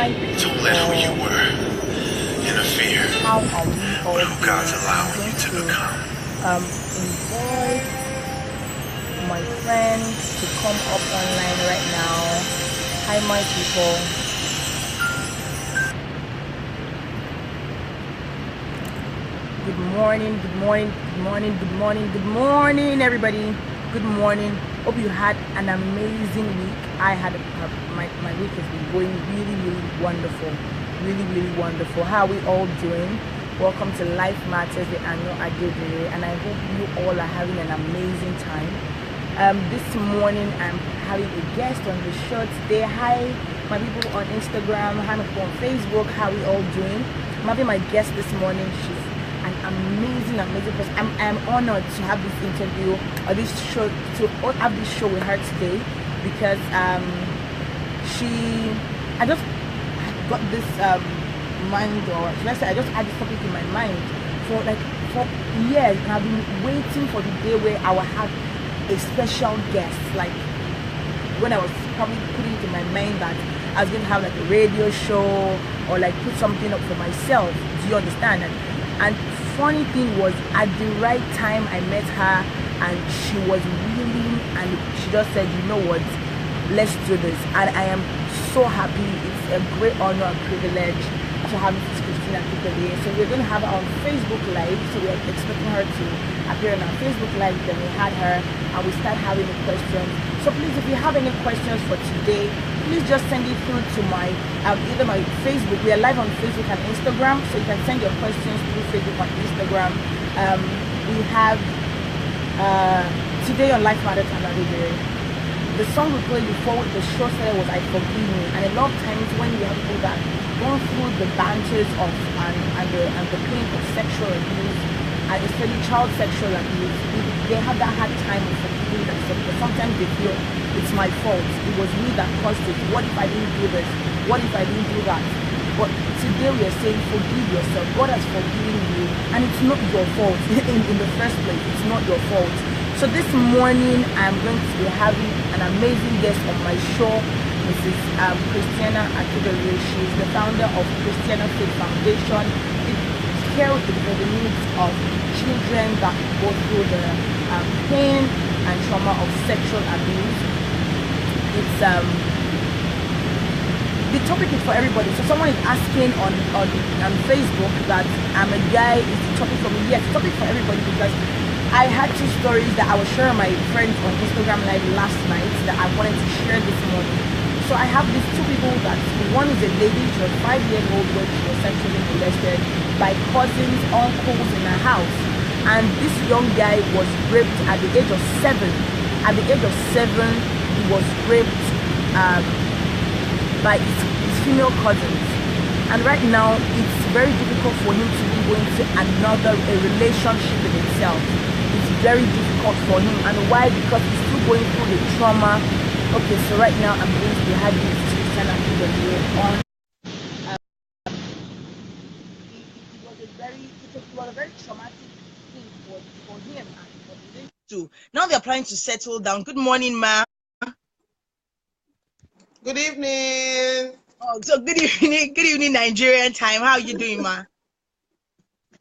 people. Don't let who you were interfere How are we all with who God's doing? allowing I'm you to going become. to invite my friends to come up online right now. Hi, my people. Good morning, good morning, good morning, good morning, good morning, everybody. Good morning. Hope you had an amazing week. I had my week has been going really wonderful. Really wonderful. How are we all doing? Welcome to Life Matters with Aanu, Adedire, and I hope you all are having an amazing time. This morning I'm having a guest on the show today. Hi, my people on Instagram, hi my people on Facebook. How are we all doing? I'm having my guest this morning. She's an amazing person. I'm honored to have this interview or this show, to have this show with her today, because I just got this mind, or let's say I just had this topic in my mind for years, and I've been waiting for the day where I will have a special guest. Like when I was probably putting it in my mind that I was going to have like a radio show or like put something up for myself. Do you understand? And funny thing was, at the right time I met her and she was willing, and she just said, you know what, let's do this. And I am so happy. It's a great honor and privilege to have Mrs. Christina today. So we're going to have her on Facebook Live. So we're expecting her to appear on our Facebook Live. Then we had her and we start having the questions. So please, if you have any questions for today, please just send it through to my either my Facebook. We are live on Facebook and Instagram, so you can send your questions through Facebook and Instagram. We have today on Life Matters and Adedire, the song we played before the show started was "I Forgive Me," and a lot of times when we have people that go through the banters of and the pain of sexual abuse, and especially child sexual abuse, they have that hard time of forgiving themselves, because sometimes they feel it's my fault, it was me that caused it, what if I didn't do this, what if I didn't do that? But today we are saying forgive yourself. God has forgiven you, and it's not your fault. in the first place, it's not your fault. So this morning I'm going to be having an amazing guest on my show, Mrs. Christina Adedire. She is the founder of Christiana Faith Foundation. It cares for the needs of children that go through the pain and trauma of sexual abuse. It's the topic is for everybody. So someone is asking on Facebook that I'm a guy, is the topic for me? Yes, it's a topic for everybody, because I had two stories that I was sharing my friends on Instagram Live last night that I wanted to share this morning. So I have these two people that, one is a lady, she was 5 years old when she was sexually molested by cousins, uncles in her house. And this young guy was raped at the age of 7. At the age of 7, he was raped by his female cousins. And right now, it's very difficult for him to go into a relationship with himself. It's very difficult for him. And why? Because he's still going through the trauma. Okay, so right now I'm going to be having this Christiana Adedire on. It was a very traumatic thing for him and for the lady too. Now they're planning to settle down. Good morning, ma. Good evening. Oh, so good evening, Nigerian time. How are you doing, ma?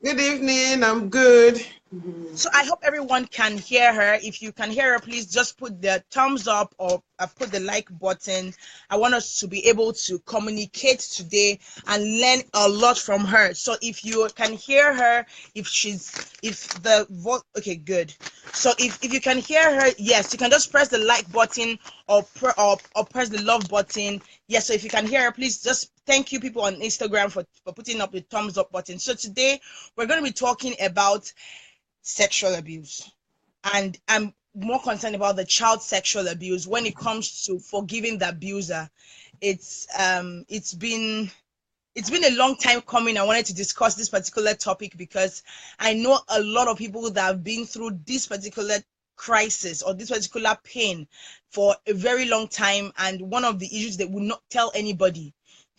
Good evening. I'm good. So I hope everyone can hear her. If you can hear her, please just put the thumbs up or put the like button. I want us to be able to communicate today and learn a lot from her. So if you can hear her, okay, good. So if you can hear her, yes, you can just press the like button or press the love button. Yes, so if you can hear her, please just thank you people on Instagram for putting up the thumbs up button. So today we're going to be talking about sexual abuse, and I'm more concerned about the child sexual abuse. When it comes to forgiving the abuser, it's been a long time coming. I wanted to discuss this particular topic because I know a lot of people that have been through this particular crisis or this particular pain for a very long time, and one of the issues, they will not tell anybody,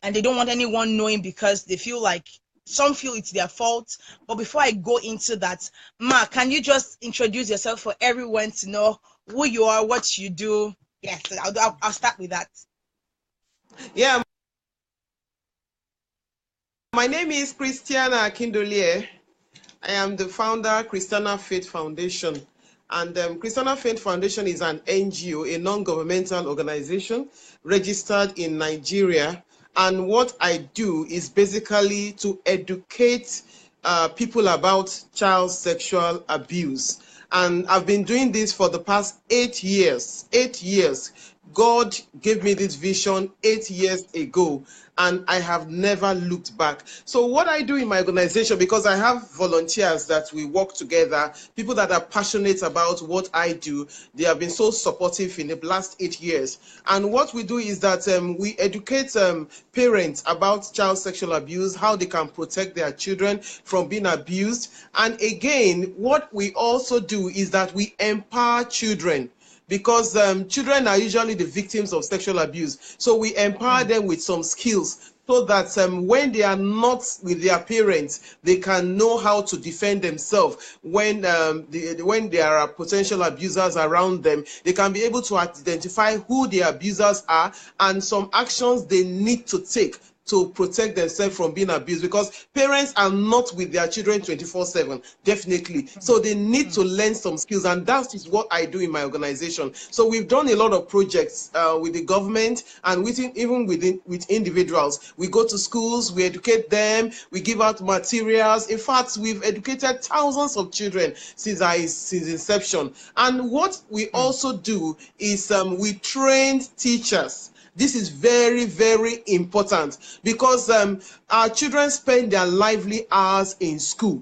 and they don't want anyone knowing because they feel like, some feel it's their fault. But before I go into that, Ma, can you just introduce yourself for everyone to know who you are, what you do? Yes, I'll start with that. Yeah, My name is Christiana Akindolie. I am the founder, Christiana Faith Foundation. And Christiana Faith Foundation is an NGO, a non-governmental organization registered in Nigeria. And what I do is basically to educate people about child sexual abuse. And I've been doing this for the past 8 years. 8 years. God gave me this vision 8 years ago, and I have never looked back. So what I do in my organization, because I have volunteers that we work together, people that are passionate about what I do, they have been so supportive in the last 8 years. And what we do is that we educate parents about child sexual abuse, how they can protect their children from being abused. And again, what we also do is that we empower children, because children are usually the victims of sexual abuse. So we empower them with some skills so that when they are not with their parents, they can know how to defend themselves. When there are potential abusers around them, they can be able to identify who the abusers are and some actions they need to take to protect themselves from being abused, because parents are not with their children 24/7, definitely. So they need to learn some skills, and that is what I do in my organization. So we've done a lot of projects with the government and with individuals. We go to schools, we educate them, we give out materials. In fact, we've educated thousands of children since inception. And what we also do is we train teachers. This is very, very important, because our children spend their lively hours in school.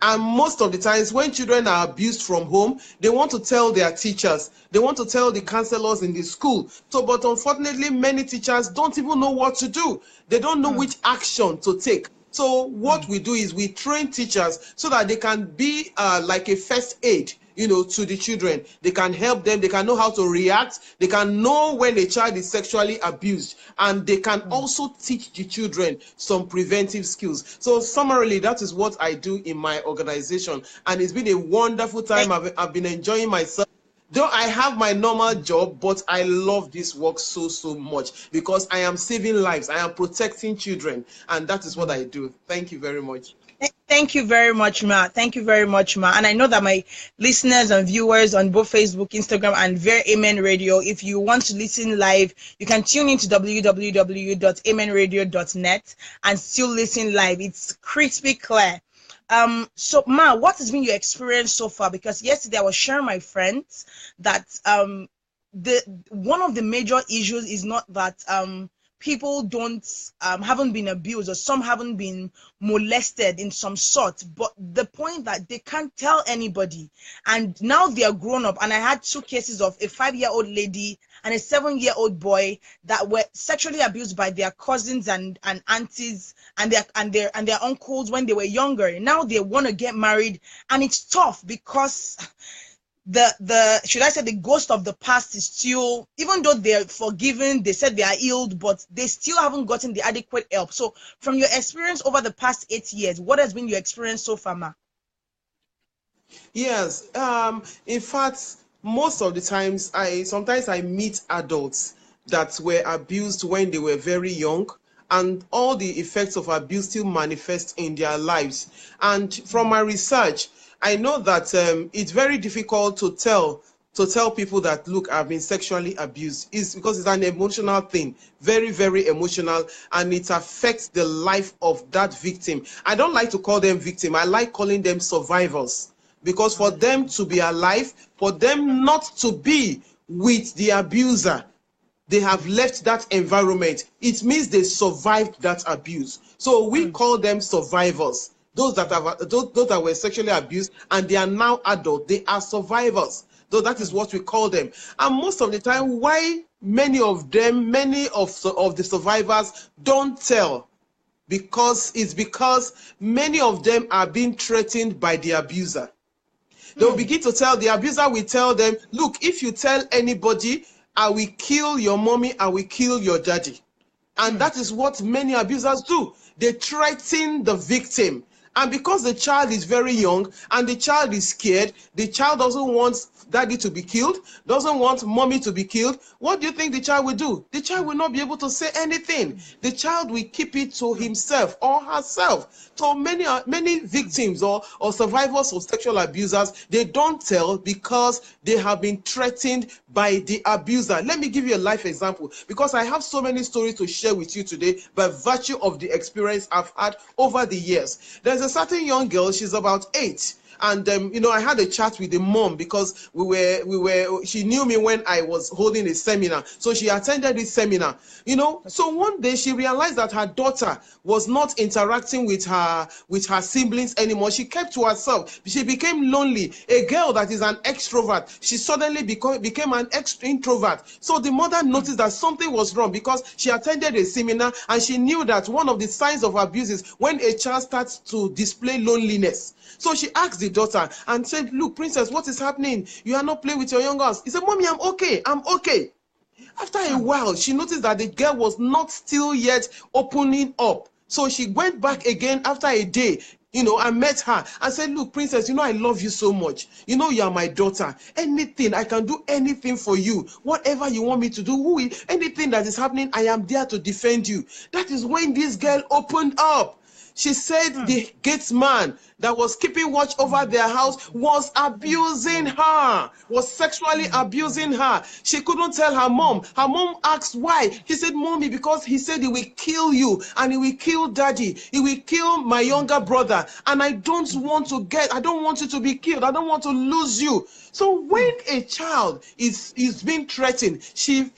And most of the times when children are abused from home, they want to tell their teachers, they want to tell the counselors in the school. So, but unfortunately, many teachers don't even know what to do. They don't know which action to take. So what we do is we train teachers so that they can be like a first aid, to the children. They can help them, they can know how to react, they can know when a child is sexually abused, and they can also teach the children some preventive skills. So summarily, that is what I do in my organization, and it's been a wonderful time. I've been enjoying myself. Though I have my normal job, but I love this work so much, because I am saving lives, I am protecting children, and that is what I do. Thank you very much. Thank you very much, Ma. Thank you very much, Ma. And I know that my listeners and viewers on both Facebook, Instagram, and via Amenradio, if you want to listen live, you can tune into www.amenradio.net and still listen live. It's crispy clear. So Ma, what has been your experience so far? Because yesterday I was sharing my friends that one of the major issues is not that people haven't been abused, or some haven't been molested in some sort, but the point that they can't tell anybody, and now they are grown up. And I had 2 cases of a 5-year-old lady and a 7-year-old boy that were sexually abused by their cousins and aunties and their uncles when they were younger. Now they want to get married, and it's tough because should I say the ghost of the past is still, even though they're forgiven, they said they are healed, but they still haven't gotten the adequate help. So from your experience over the past 8 years, what has been your experience so far, Ma? Yes, in fact, most of the times sometimes I meet adults that were abused when they were very young, and all the effects of abuse still manifest in their lives. And from my research, I know that it's very difficult to tell people that, look, I've been sexually abused. It's because it's an emotional thing, very, very emotional, and it affects the life of that victim. I don't like to call them victim. I like calling them survivors, because for them to be alive, for them not to be with the abuser, they have left that environment. It means they survived that abuse. So we call them survivors. Those that were sexually abused and they are now adult, they are survivors. So that is what we call them. And most of the time, why many of the survivors don't tell, because many of them are being threatened by the abuser. They will begin to tell, the abuser will tell them, look, if you tell anybody, I will kill your mommy, I will kill your daddy. And that is what many abusers do. They threaten the victim. And because the child is very young and the child is scared, the child doesn't want daddy to be killed, doesn't want mommy to be killed, what do you think the child will do? The child will not be able to say anything. The child will keep it to himself or herself. So many victims or survivors of sexual abusers, they don't tell because they have been threatened by the abuser. Let me give you a life example, because I have so many stories to share with you today by virtue of the experience I've had over the years. There's a certain young girl, she's about 8. And I had a chat with the mom because she knew me when I was holding a seminar. So she attended this seminar, So one day she realized that her daughter was not interacting with her siblings anymore. She kept to herself. She became lonely. A girl that is an extrovert, she suddenly became an introvert. So the mother noticed that something was wrong because she attended a seminar and she knew that one of the signs of abuse is when a child starts to display loneliness. So she asked the daughter and said, look, princess, what is happening? You are not playing with your young girls. He said, mommy, I'm okay. I'm okay. After a while, she noticed that the girl was not still yet opening up. So she went back again after a day. I met her and said, look, princess, I love you so much. You are my daughter. Anything, I can do anything for you. Whatever you want me to do, anything that is happening, I am there to defend you. That is when this girl opened up. She said the gatesman that was keeping watch over their house was abusing her, was sexually abusing her. She couldn't tell her mom. Her mom asked why. She said, mommy, because he said he will kill you and he will kill daddy. He will kill my younger brother. And I don't want you to be killed. I don't want to lose you. So when a child is being threatened, that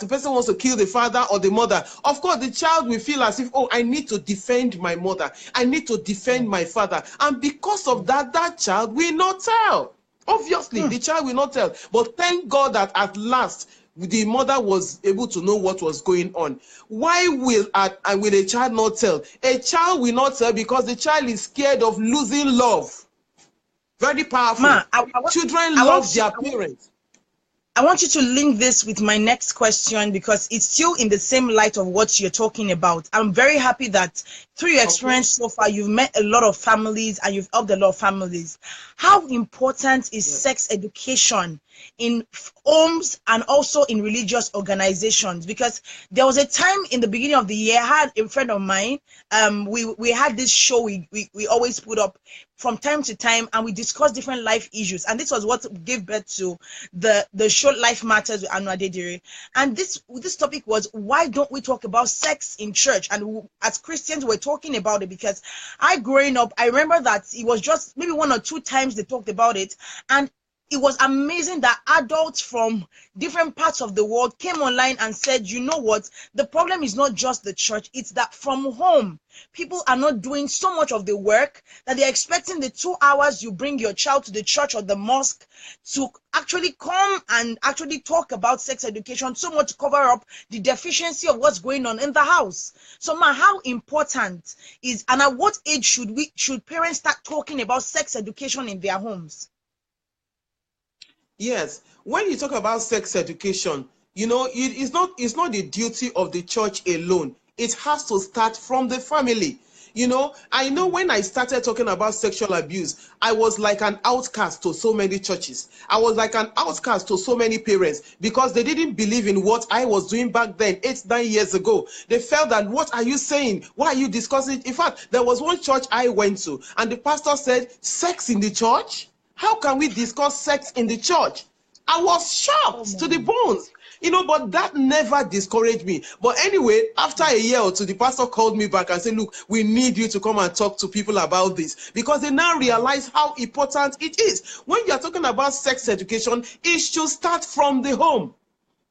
the person wants to kill the father or the mother, of course the child will feel as if, oh, I need to defend my mother, I need to defend my father, and because of that child will not tell. Obviously, the child will not tell. But thank God that at last the mother was able to know what was going on. Why will a child not tell? A child will not tell because the child is scared of losing love. Very powerful. Children love their parents. I want you to link this with my next question because it's still in the same light of what you're talking about. I'm very happy that through your experience so far, you've met a lot of families and you've helped a lot of families. How important is sex education in homes and also in religious organizations? Because there was a time in the beginning of the year, I had a friend of mine, we had this show we always put up from time to time, and we discussed different life issues, and this was what gave birth to the show Life Matters with Aanu Adedire. And this topic was, why don't we talk about sex in church? And as Christians, we're talking about it because growing up, I remember that it was just maybe 1 or 2 times they talked about it, and it was amazing that adults from different parts of the world came online and said, you know what, the problem is not just the church, it's that from home, people are not doing so much of the work that they're expecting the 2 hours you bring your child to the church or the mosque to actually come and actually talk about sex education, so much to cover up the deficiency of what's going on in the house. So how important is, and at what age should parents start talking about sex education in their homes? Yes, when you talk about sex education, it's not the duty of the church alone. It has to start from the family. I know when I started talking about sexual abuse, I was like an outcast to so many churches. I was like an outcast to so many parents because they didn't believe in what I was doing back then, 8-9 years ago. They felt that, what are you saying? Why are you discussing it? In fact, there was one church I went to and the pastor said, sex in the church? How can we discuss sex in the church? I was shocked to the bones, but that never discouraged me. But anyway, after a year or two, the pastor called me back and said, look, we need you to come and talk to people about this, because they now realize how important it is. When you're talking about sex education, it should start from the home.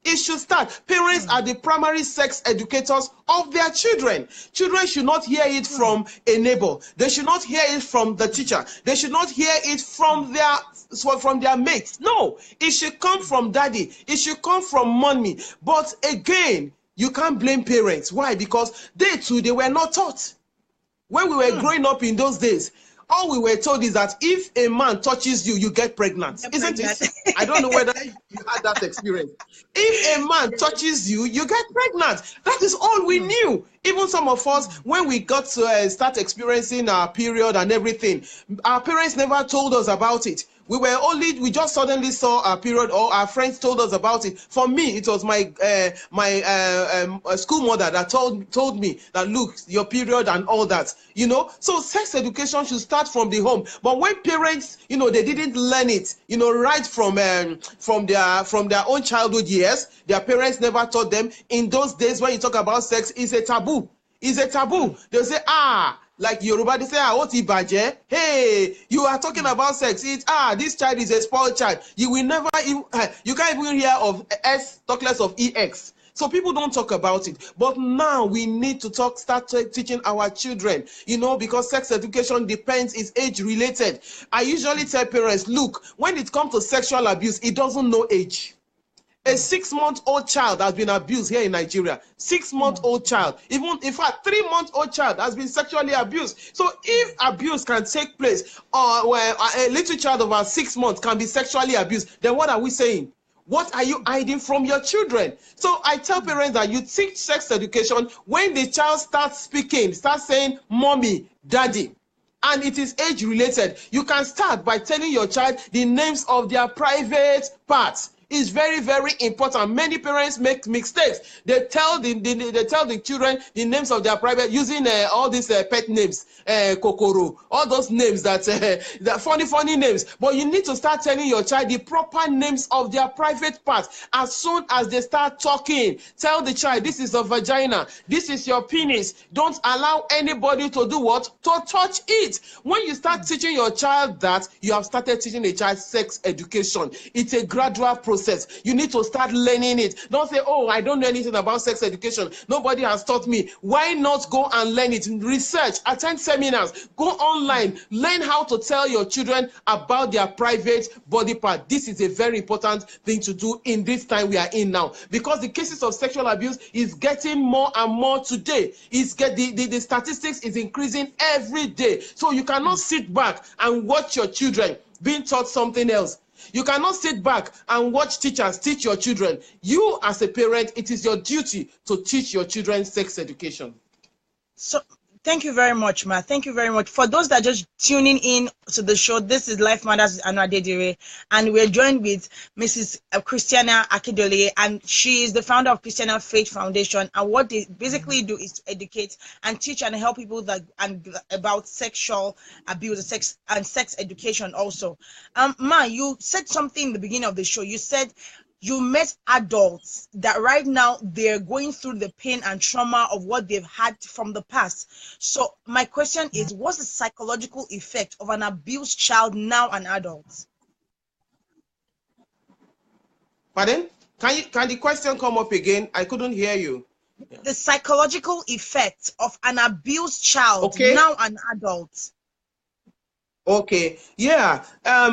It should start. Parents are the primary sex educators of their children. Children should not hear it from a neighbor. They should not hear it from the teacher. They should not hear it from their mates. No, it should come from daddy. It should come from mommy. But again, you can't blame parents. Why? Because they too, they were not taught. When we were growing up in those days, all we were told is that if a man touches you, you get pregnant. Isn't it? I don't know whether you had that experience. If a man touches you, you get pregnant. That is all we knew. Even some of us, when we got to start experiencing our period and everything, our parents never told us about it. We just suddenly saw our period, or our friends told us about it. For me, it was my school mother that told me that, look, your period and all that, you know. So sex education should start from the home. But when parents, you know, they didn't learn it, you know, right from their own childhood years, their parents never taught them. In those days, when you talk about sex, it's a taboo. It's a taboo. They'll say, like Yoruba, they say, what ibaje? Hey, you are talking about sex. It's this child is a spoiled child. You will never, you can't even hear of S, talk less of EX. So people don't talk about it. But now we need to start teaching our children, you know, because sex education depends, it's age related. I usually tell parents, look, when it comes to sexual abuse, it doesn't know age. A 6-month-old child has been abused here in Nigeria. 6-month-old child, even in fact 3-month-old child has been sexually abused. So if abuse can take place, where a little child of about 6 months can be sexually abused, then what are we saying? What are you hiding from your children? So I tell parents that you teach sex education when the child starts speaking, starts saying mommy, daddy, and it is age related. You can start by telling your child the names of their private parts. Is very, very important. Many parents make mistakes. They tell the children the names of their private, using all these pet names, kokoro, all those names that funny names. But you need to start telling your child the proper names of their private parts. As soon as they start talking, tell the child, this is a vagina, this is your penis. Don't allow anybody to do what? To touch it. When you start teaching your child that, you have started teaching a child sex education. It's a gradual process. You need to start learning it. Don't say, oh, I don't know anything about sex education. Nobody has taught me. Why not go and learn it? Research, attend seminars, go online, learn how to tell your children about their private body part. This is a very important thing to do in this time we are in now, because the cases of sexual abuse is getting more and more today. The statistics is increasing every day. So you cannot sit back and watch your children being taught something else. You cannot sit back and watch teachers teach your children. You, as a parent, it is your duty to teach your children sex education. So, thank you very much, Ma. Thank you very much. For those that are just tuning in to the show, this is Life Matters with Aanu Adedire, and we're joined with Mrs. Christiana Akindole, and she is the founder of Christiana Faith Foundation. And what they basically do is to educate and teach and help people about sexual abuse, sex education also. Ma, you said something in the beginning of the show. You said you met adults that right now they're going through the pain and trauma of what they've had from the past. So my question is, what's the psychological effect of an abused child now an adult? Pardon? Can the question come up again? I couldn't hear you. The psychological effect of an abused child now an adult. Okay. Yeah.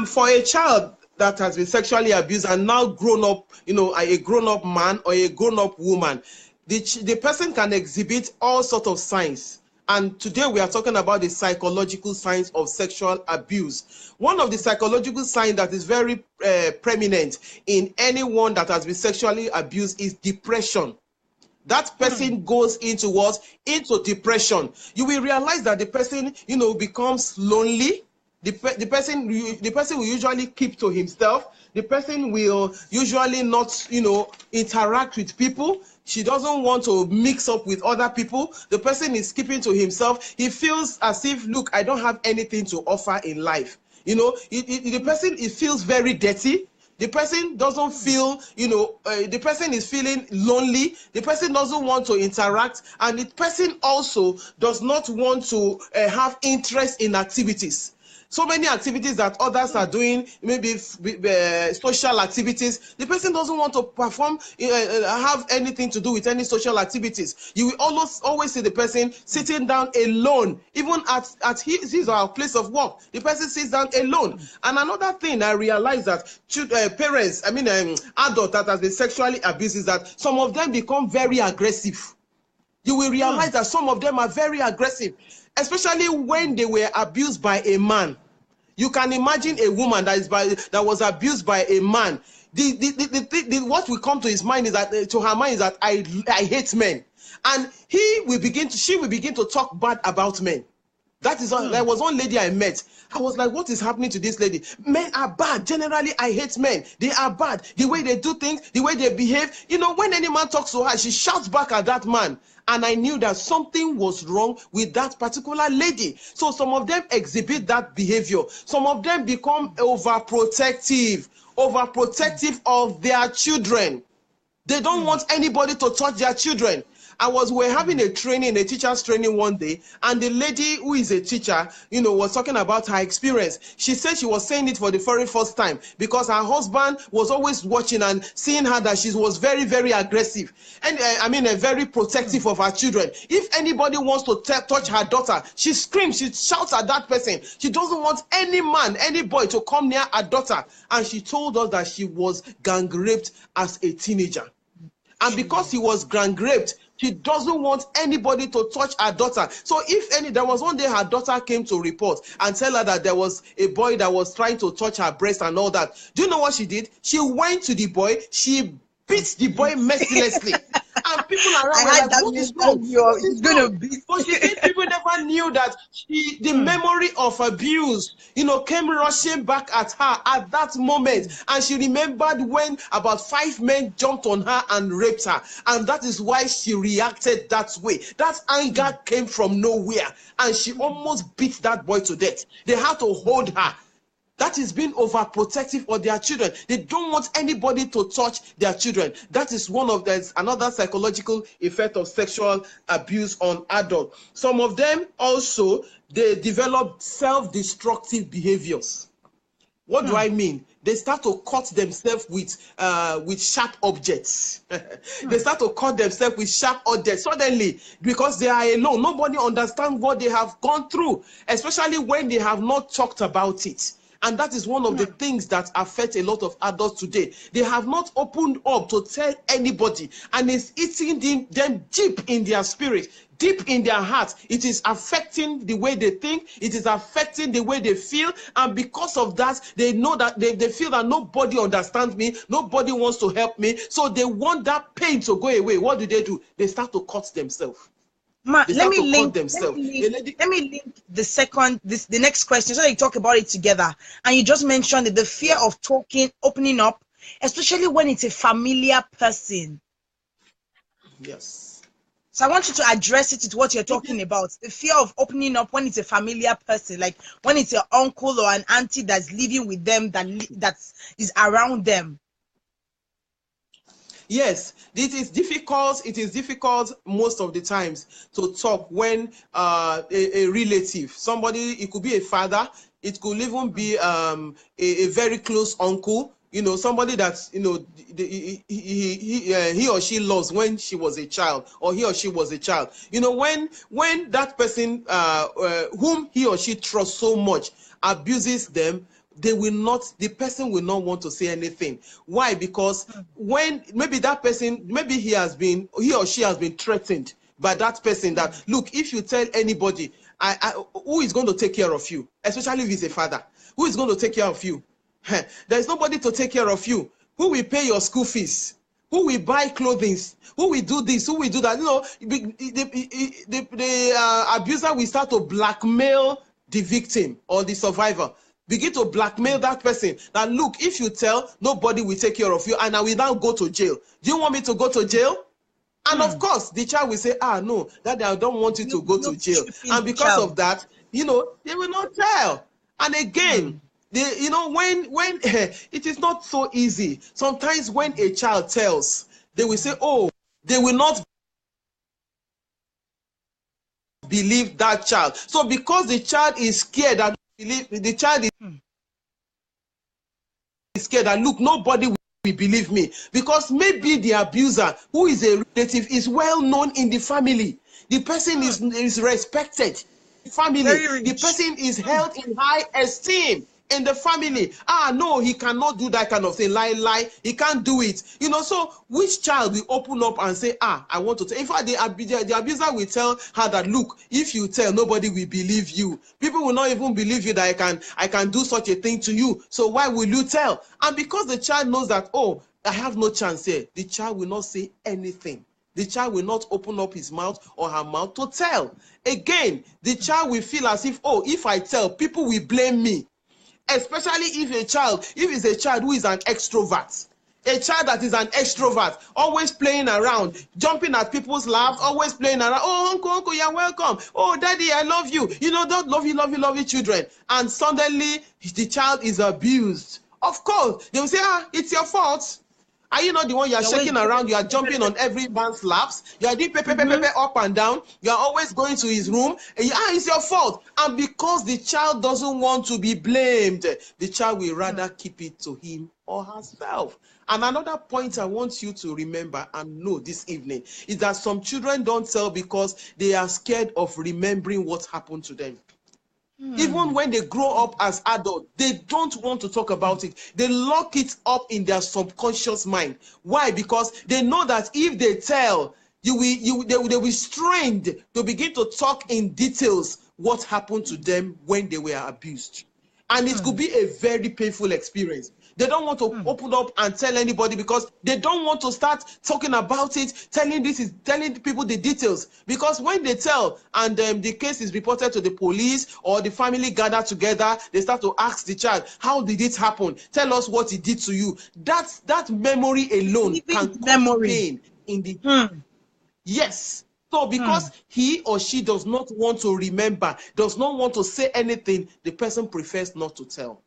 For a child that has been sexually abused and now grown up, you know, a grown-up man or a grown-up woman, the person can exhibit all sorts of signs. And today we are talking about the psychological signs of sexual abuse. One of the psychological signs that is very prominent in anyone that has been sexually abused is depression. That person goes into what? Into depression. You will realize that the person, you know, becomes lonely. The person will usually keep to himself. The person will usually not, you know, interact with people. She doesn't want to mix up with other people. The person is keeping to himself. He feels as if, look, I don't have anything to offer in life. You know, the person, it feels very dirty. The person doesn't feel, you know, the person is feeling lonely. The person doesn't want to interact. And the person also does not want to have interest in activities. So many activities that others are doing, maybe social activities, the person doesn't want to perform, have anything to do with any social activities. You will always see the person sitting down alone, even at his or her place of work. The person sits down alone. And another thing I realize that parents, adults that has been sexually abused, is that some of them become very aggressive. You will realize that some of them are very aggressive. especially when they were abused by a man. You can imagine a woman that was abused by a man. What will come to his mind is that to her mind is that I hate men, and she will begin to talk bad about men. That is all. There was one lady I met. I was like, what is happening to this lady? Men are bad. Generally, I hate men. They are bad. The way they do things, the way they behave. You know, when any man talks to her, she shouts back at that man. And I knew that something was wrong with that particular lady. So some of them exhibit that behavior. Some of them become overprotective of their children. They don't want anybody to touch their children. We're having a teacher's training one day, and the lady who is a teacher, was talking about her experience. She said she was saying it for the very first time because her husband was always watching and seeing her that she was very, very aggressive and very protective of her children. If anybody wants to touch her daughter, she screams, she shouts at that person. She doesn't want any man, any boy to come near her daughter. And she told us that she was gang raped as a teenager. And because he was gang raped, she doesn't want anybody to touch her daughter. So there was one day her daughter came to report and tell her that there was a boy that was trying to touch her breast and all that. Do you know what she did? She went to the boy, she beat the boy mercilessly. And people around were like, what is wrong? But she said people never knew that the memory of abuse, came rushing back at her at that moment. And she remembered when about 5 men jumped on her and raped her. And that is why she reacted that way. That anger came from nowhere. And she almost beat that boy to death. They had to hold her. That is being overprotective of their children. They don't want anybody to touch their children. That is another psychological effect of sexual abuse on adults. Some of them also, they develop self-destructive behaviors. What do I mean? They start to cut themselves with sharp objects. They start to cut themselves with sharp objects. Suddenly, because they are alone, nobody understands what they have gone through, especially when they have not talked about it. And that is one of the things that affect a lot of adults today. They have not opened up to tell anybody, and it's eating them deep in their spirit, deep in their heart. It is affecting the way they think. It is affecting the way they feel. And because of that, they know that they feel that nobody understands me. Nobody wants to help me. So they want that pain to go away. What do? They start to cut themselves. Let me link the next question so that you talk about it together. And you just mentioned the fear of opening up, especially when it's a familiar person. Yes. So I want you to address it with what you're talking about. The fear of opening up when it's a familiar person, like when it's your uncle or an auntie that's living with them, that is around them. Yes, it is difficult. It is difficult most of the times to talk when a relative, somebody, it could be a father, it could even be a very close uncle, somebody that he or she lost when she was a child, or he or she was a child. When that person whom he or she trusts so much abuses them, the person will not want to say anything. Why? Because when maybe that person, he or she has been threatened by that person that, look, if you tell anybody, who is going to take care of you? Especially if it's a father. Who is going to take care of you? There is nobody to take care of you. Who will pay your school fees? Who will buy clothing? Who will do this? Who will do that? The abuser will start to blackmail the victim or the survivor. Begin to blackmail that person that, look, if you tell, nobody will take care of you and I will now go to jail. Do you want me to go to jail? And of course, the child will say, no, Daddy, I don't want you to go to jail. And because of that, they will not tell. And again, when it is not so easy. Sometimes when a child tells, they will say, they will not believe that child. So because the child is scared that the child is scared that, look, nobody will believe me, because maybe the abuser, who is a relative, is well known in the family. The person is respected. Family, the person is held in high esteem in the family. No, he cannot do that kind of thing. Lie, he can't do it. So which child will open up and say, I want to tell? In fact, the abuser will tell her that, look, if you tell, nobody will believe you. People will not even believe you that I can do such a thing to you. So why will you tell? And because the child knows that, I have no chance here, the child will not say anything. The child will not open up his mouth or her mouth to tell. Again, the child will feel as if, if I tell, people will blame me. Especially if it's a child who is an extrovert. A child that is an extrovert, always playing around, jumping at people's laps, always playing around. Oh, uncle, you're welcome. Oh, daddy, I love you. Don't love you, children. And suddenly, the child is abused. Of course, they will say, it's your fault. Are you not the one you're shaking around? You are jumping on every man's laps. You are doing pepe up and down. You are always going to his room. And it's your fault. And because the child doesn't want to be blamed, the child will rather keep it to him or herself. And another point I want you to remember and know this evening is that some children don't tell because they are scared of remembering what happened to them. Even when they grow up as adults, they don't want to talk about it. They lock it up in their subconscious mind. Why? Because they know that if they tell, they will be strained to begin to talk in details what happened to them when they were abused. And it could be a very painful experience. They don't want to open up and tell anybody because they don't want to start talking about it, telling people the details. Because when they tell and the case is reported to the police or the family gather together, they start to ask the child, how did it happen? Tell us what he did to you. That memory alone can cause pain in the... Yes. So because he or she does not want to remember, does not want to say anything, the person prefers not to tell.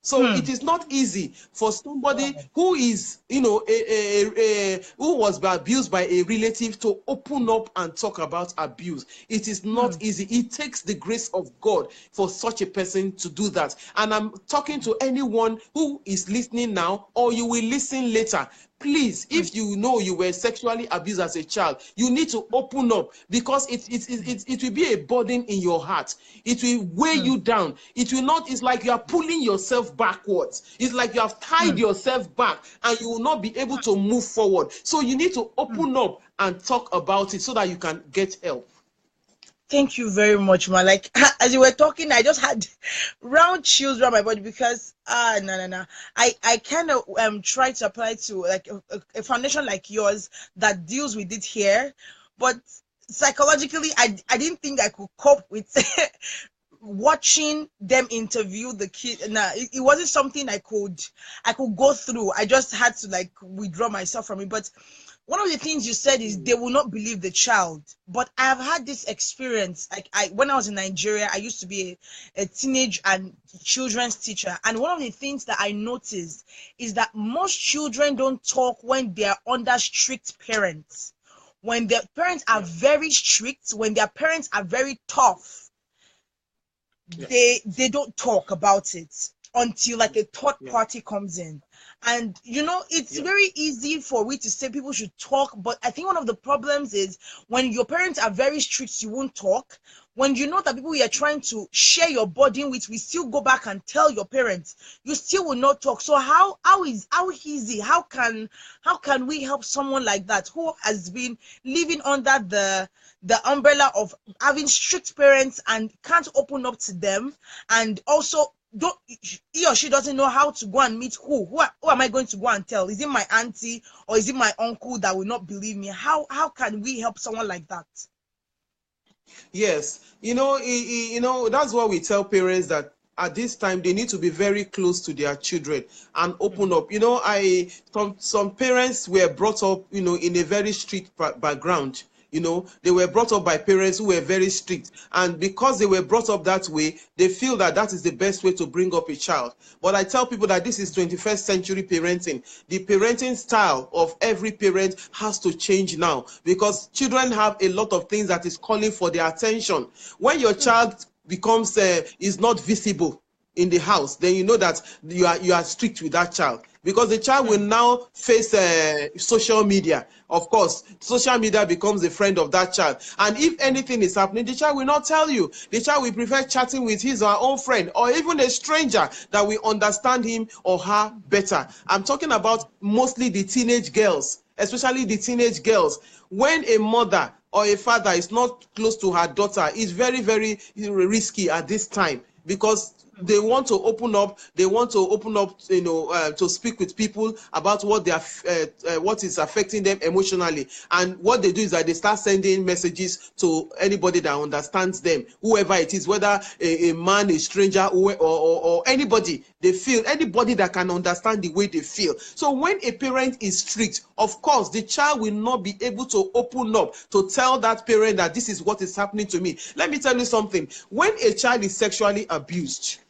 So it is not easy for somebody who is, who was abused by a relative to open up and talk about abuse. It is not easy. It takes the grace of God for such a person to do that. And I'm talking to anyone who is listening now, or you will listen later. Please, if you know you were sexually abused as a child, you need to open up because it will be a burden in your heart. It will weigh you down. It will not, it's like you are pulling yourself backwards. It's like you have tied yourself back and you will not be able to move forward. So you need to open up and talk about it so that you can get help. Thank you very much, ma. Like, as you were talking, I just had round chills around my body because no. I kind of try to apply to like a foundation like yours that deals with it here, but psychologically, I didn't think I could cope with watching them interview the kid. It wasn't something I could go through. I just had to like withdraw myself from it. But one of the things you said is they will not believe the child. But I've had this experience. Like when I was in Nigeria, I used to be a teenage and children's teacher. And one of the things that I noticed is that most children don't talk when they're under strict parents. When their parents are very strict, when their parents are very tough, they don't talk about it until like a third party comes in. And it's very easy for we to say people should talk, but I think one of the problems is when your parents are very strict, you won't talk. When you know that people you are trying to share your burden with, we still go back and tell your parents, you still will not talk. So how can we help someone like that who has been living under the umbrella of having strict parents and can't open up to them, and also he or she doesn't know how to go and meet who am I going to go and tell? Is it my auntie or is it my uncle that will not believe me? How can we help someone like that? Yes, that's what we tell parents, that at this time they need to be very close to their children and open up. Some parents were brought up in a very strict background. They were brought up by parents who were very strict, and because they were brought up that way, they feel that is the best way to bring up a child. But I tell people that this is 21st century parenting. The parenting style of every parent has to change now, because children have a lot of things that is calling for their attention. When your child becomes is not visible in the house, then you know that you are strict with that child, because the child will now face social media. Of course, social media becomes a friend of that child, and if anything is happening, the child will not tell you. The child will prefer chatting with his or her own friend, or even a stranger that will understand him or her better. I'm talking about mostly the teenage girls, especially the teenage girls. When a mother or a father is not close to her daughter, it's very, very risky at this time, because they want to open up. They want to open up, to speak with people about what they are, what is affecting them emotionally. And what they do is that they start sending messages to anybody that understands them, whoever it is, whether a man, a stranger, or anybody. They feel anybody that can understand the way they feel. So when a parent is strict, of course, the child will not be able to open up to tell that parent that this is what is happening to me. Let me tell you something. When a child is sexually abused,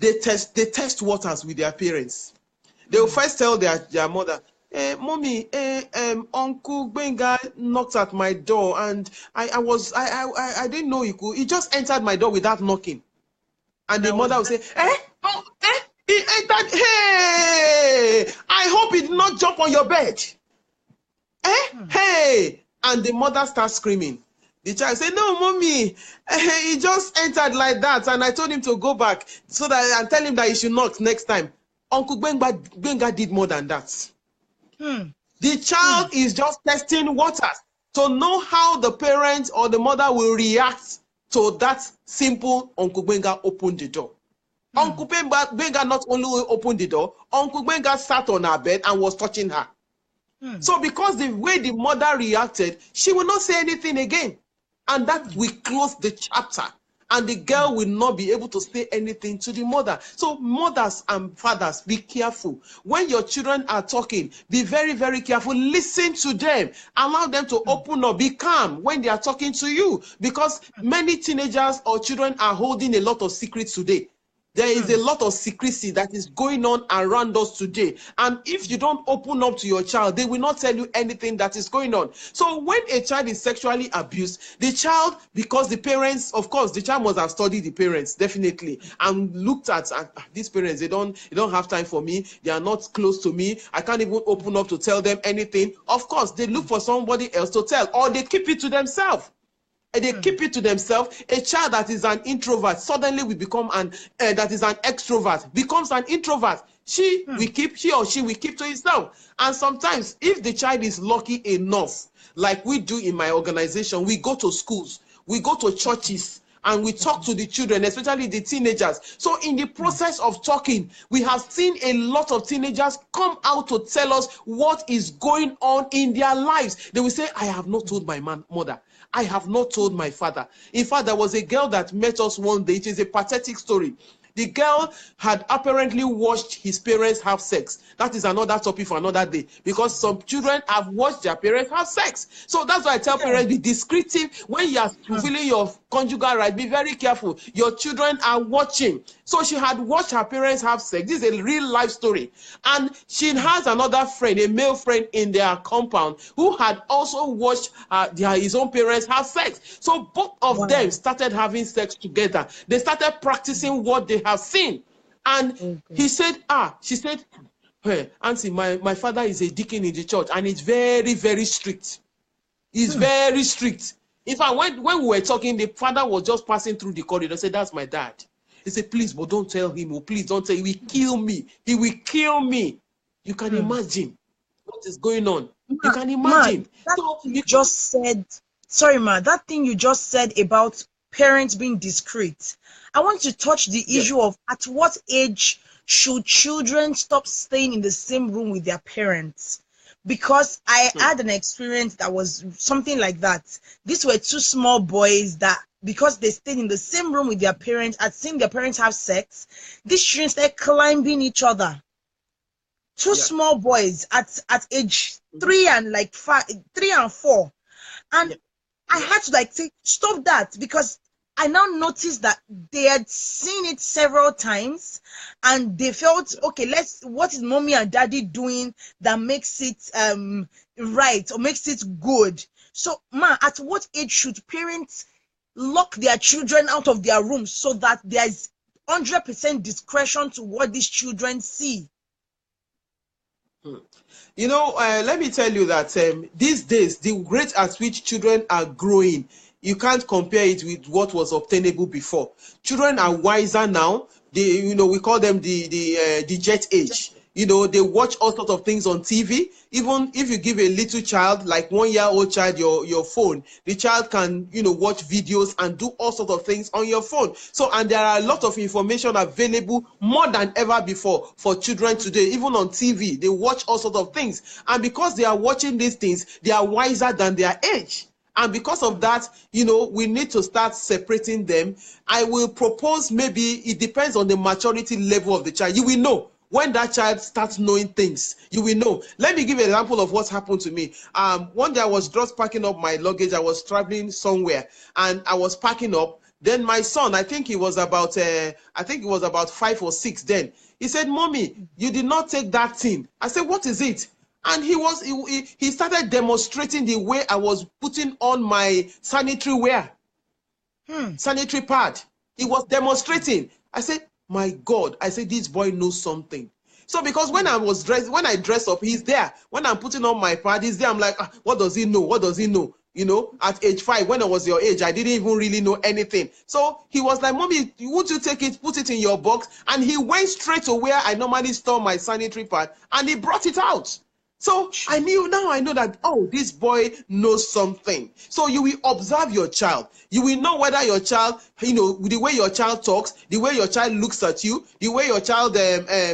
they test waters with their parents. They will first tell their mother, mommy, Uncle Benga knocked at my door, and I didn't know he could. He just entered my door without knocking. And the mother will say, he entered. Hey, I hope he did not jump on your bed. Hey, and the mother starts screaming. The child say, no, mommy, he just entered like that, and I told him to go back so that I tell him that he should knock next time. Uncle Benga did more than that. The child is just testing waters to know how the parent or the mother will react to that simple Uncle Benga opened the door. Uncle Benga not only opened the door, Uncle Benga sat on her bed and was touching her. So because the way the mother reacted, she will not say anything again. And that will close the chapter. And the girl will not be able to say anything to the mother. So mothers and fathers, be careful. When your children are talking, be very, very careful. Listen to them. Allow them to open up. Be calm when they are talking to you. Because many teenagers or children are holding a lot of secrets today. There is a lot of secrecy that is going on around us today. And if you don't open up to your child, they will not tell you anything that is going on. So when a child is sexually abused, the child, because the parents, of course, the child must have studied the parents, definitely, and looked at these parents, they don't have time for me. They are not close to me. I can't even open up to tell them anything. Of course, they look for somebody else to tell, or they keep it to themselves. And they keep it to themselves. A child that is an introvert suddenly will become that is an extrovert, becomes an introvert. She or she will keep to himself. And sometimes, if the child is lucky enough, like we do in my organization, we go to schools, we go to churches, and we talk to the children, especially the teenagers. So in the process of talking, we have seen a lot of teenagers come out to tell us what is going on in their lives. They will say, I have not told my mother. I have not told my father. In fact, there was a girl that met us one day. It is a pathetic story. The girl had apparently watched his parents have sex. That is another topic for another day, because some children have watched their parents have sex. So that's why I tell parents, be descriptive. When you are fulfilling your conjugal right, be very careful. Your children are watching. So she had watched her parents have sex. This is a real life story. And she has another friend, a male friend in their compound, who had also watched his own parents have sex. So both of them started having sex together. They started practicing what they have seen. And she said, hey, Auntie, my father is a deacon in the church, and it's very, very strict. He's very strict. In fact, when we were talking, the father was just passing through the corridor. Said, that's my dad. He said, please, but don't tell him. Oh, please don't tell him. He will kill me. He will kill me. You can imagine what is going on. You can imagine. You just said, sorry, ma, that thing you just said about parents being discreet. I want to touch the issue of at what age should children stop staying in the same room with their parents? Because I had an experience that was something like that. These were two small boys that, because they stayed in the same room with their parents, had seen their parents have sex, these children started climbing each other. Two small boys at age 3 and 4. And I had to say, stop that, because I now noticed that they had seen it several times, and they felt, okay, what is mommy and daddy doing that makes it right or makes it good? So, ma, at what age should parents lock their children out of their rooms so that there's 100% discretion to what these children see. You know, let me tell you that these days, the rate at which children are growing, you can't compare it with what was obtainable before. Children are wiser now. They, you know, we call them the jet age. You know, they watch all sorts of things on TV. Even if you give a little child, like 1-year-old child, your phone, the child can, you know, watch videos and do all sorts of things on your phone. So, and there are a lot of information available more than ever before for children today. Even on TV, they watch all sorts of things. And because they are watching these things, they are wiser than their age. And because of that, you know, we need to start separating them. I will propose, maybe it depends on the maturity level of the child. You will know. When that child starts knowing things, you will know. Let me give an example of what happened to me. One day I was just packing up my luggage. I was traveling somewhere and I was packing up. Then my son, I think he was about 5 or 6 then. He said, "Mommy, you did not take that thing." I said, "What is it?" And he started demonstrating the way I was putting on my sanitary wear, sanitary pad. He was demonstrating. I said, "My God," I said, "this boy knows something." So because when I dress up, he's there. When I'm putting on my pad, he's there. I'm like, what does he know? What does he know? You know, at age 5, when I was your age, I didn't even really know anything. So he was like, "Mommy, would you take it, put it in your box?" And he went straight to where I normally store my sanitary pad and he brought it out. So I know that, oh, this boy knows something. So you will observe your child. You will know whether your child, you know, the way your child talks, the way your child looks at you, the way your child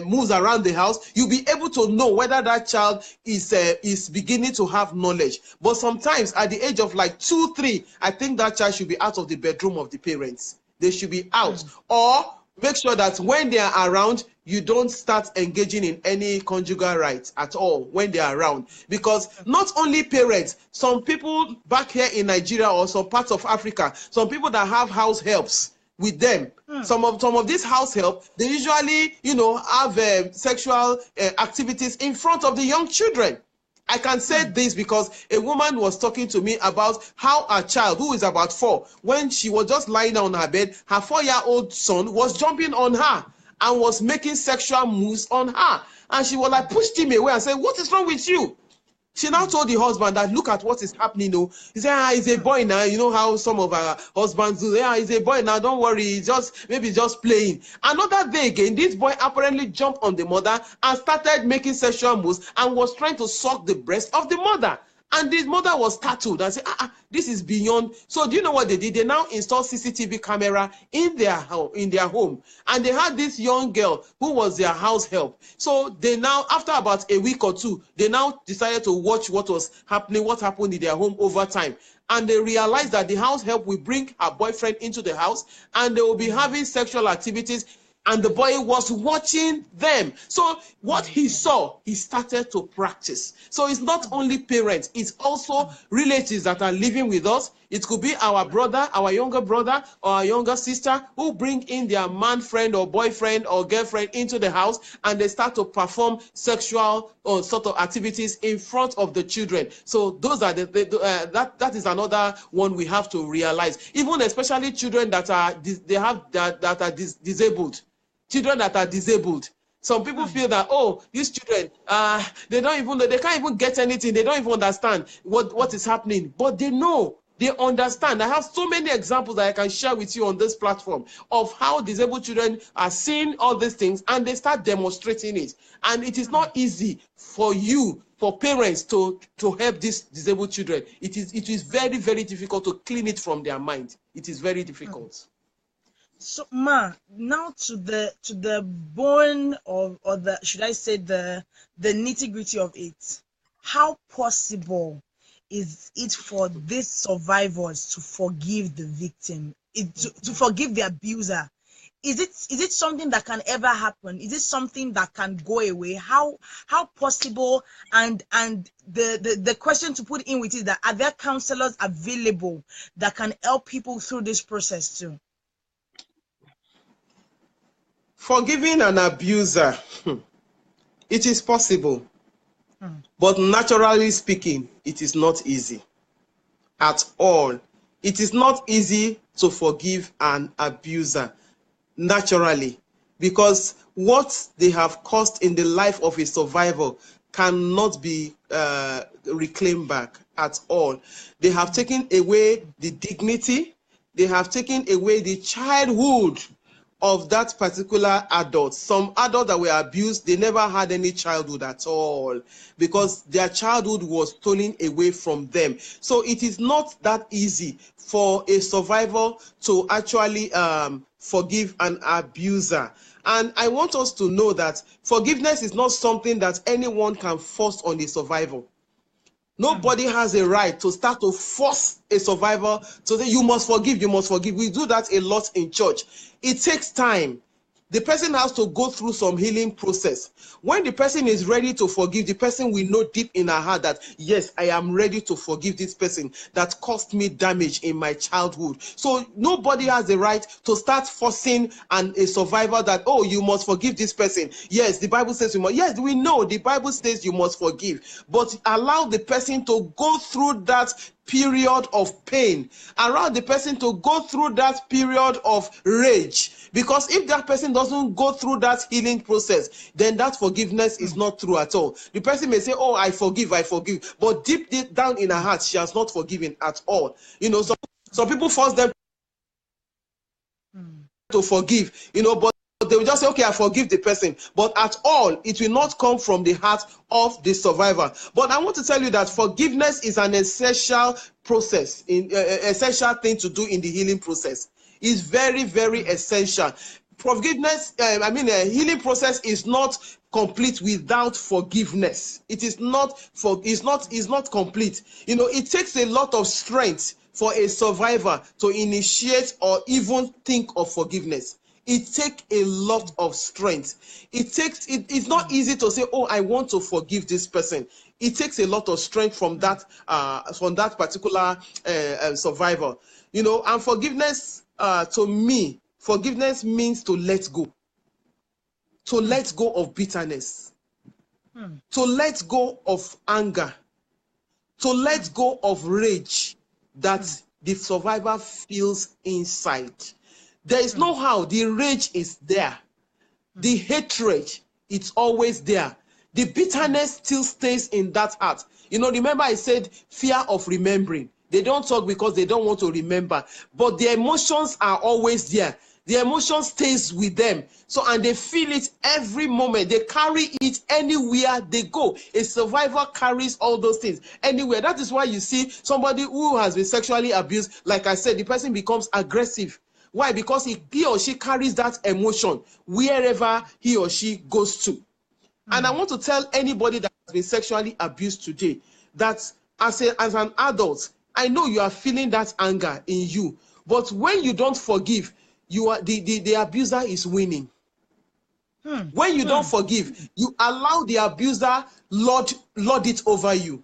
moves around the house. You'll be able to know whether that child is beginning to have knowledge. But sometimes at the age of like 2, 3, I think that child should be out of the bedroom of the parents. They should be out. Or make sure that when they are around, you don't start engaging in any conjugal rights at all when they are around. Because not only parents, some people back here in Nigeria or some parts of Africa, some people that have house helps with them. Some of these house help, they usually, you know, have sexual activities in front of the young children. I can say this because a woman was talking to me about how a child who is about 4, when she was just lying down on her bed, her 4-year-old son was jumping on her and was making sexual moves on her. And she was like, pushed him away and said, "What is wrong with you?" She now told the husband that, "Look at what is happening." Oh, he said, "He's a boy now." You know how some of our husbands do. "Yeah, he's a boy now. Don't worry. He's maybe just playing." Another day again, this boy apparently jumped on the mother and started making sexual moves and was trying to suck the breast of the mother. And this mother was startled and said, "This is beyond." So do you know what they did? They now installed CCTV camera in their home. And they had this young girl who was their house help. So they now, after about a week or 2, they now decided to watch what happened in their home over time. And they realized that the house help will bring her boyfriend into the house and they will be having sexual activities. And the boy was watching them. So what he saw, he started to practice. So it's not only parents, it's also relatives that are living with us. It could be our brother, our younger brother, or our younger sister who bring in their man friend or boyfriend or girlfriend into the house and they start to perform sexual or sort of activities in front of the children. So those are that is another one we have to realize. Even especially children that are disabled. Children that are disabled. Some people feel that, oh, these children, they don't even know, they can't even get anything. They don't even understand what is happening. But they know, they understand. I have so many examples that I can share with you on this platform of how disabled children are seeing all these things and they start demonstrating it. And it is not easy for parents to help these disabled children. It is very, very difficult to clean it from their mind. It is very difficult. So, Ma, now to the bone or the, should I say, the nitty-gritty of it. How possible is it for these survivors to forgive the victim, to forgive the abuser? Is it something that can ever happen? Is it something that can go away? How possible? And the question to put in with is that, are there counselors available that can help people through this process too? Forgiving an abuser, it is possible. But naturally speaking, it is not easy at all. It is not easy to forgive an abuser. naturally, because what they have caused in the life of a survivor cannot be reclaimed back at all. They have taken away the dignity, they have taken away the childhood of that particular adult. Some adults that were abused, they never had any childhood at all, because their childhood was stolen away from them. So it is not that easy for a survivor to actually forgive an abuser. And I want us to know that forgiveness is not something that anyone can force on a survivor. Nobody has a right to start to force a survivor to say, you must forgive, you must forgive. We do that a lot in church. It takes time. The person has to go through some healing process. When the person is ready to forgive, the person will know deep in her heart that, yes, I am ready to forgive this person that caused me damage in my childhood. So nobody has the right to start forcing a survivor that, oh, you must forgive this person. Yes, the Bible says you must. Yes, we know the Bible says you must forgive. But allow the person to go through that period of pain, allow the person to go through that period of rage, because if that person doesn't go through that healing process, then that forgiveness is not true at all. The person may say, oh, I forgive, but deep down in her heart, she has not forgiven at all. You know, some people force them to forgive, you know, but they will just say, okay, I forgive the person. But at all, it will not come from the heart of the survivor. But I want to tell you that forgiveness is an essential process, essential thing to do in the healing process. It's very, very essential. Forgiveness, healing process is not complete without forgiveness. It is not complete. You know, it takes a lot of strength for a survivor to initiate or even think of forgiveness. It takes a lot of strength. It's not easy to say, oh, I want to forgive this person. It takes a lot of strength from that particular survivor. You know, and forgiveness, to me, forgiveness means to let go. To let go of bitterness. To let go of anger. To let go of rage that the survivor feels inside. There is no how. The rage is there. The hatred, it's always there. The bitterness still stays in that heart. You know, remember I said fear of remembering. They don't talk because they don't want to remember. But the emotions are always there. The emotion stays with them. So, and they feel it every moment. They carry it anywhere they go. A survivor carries all those things anywhere. That is why you see somebody who has been sexually abused, like I said, the person becomes aggressive. Why? Because he or she carries that emotion wherever he or she goes to. And I want to tell anybody that has been sexually abused today that as an adult, I know you are feeling that anger in you. But when you don't forgive, you are the abuser is winning. When you don't forgive, you allow the abuser lord it over you.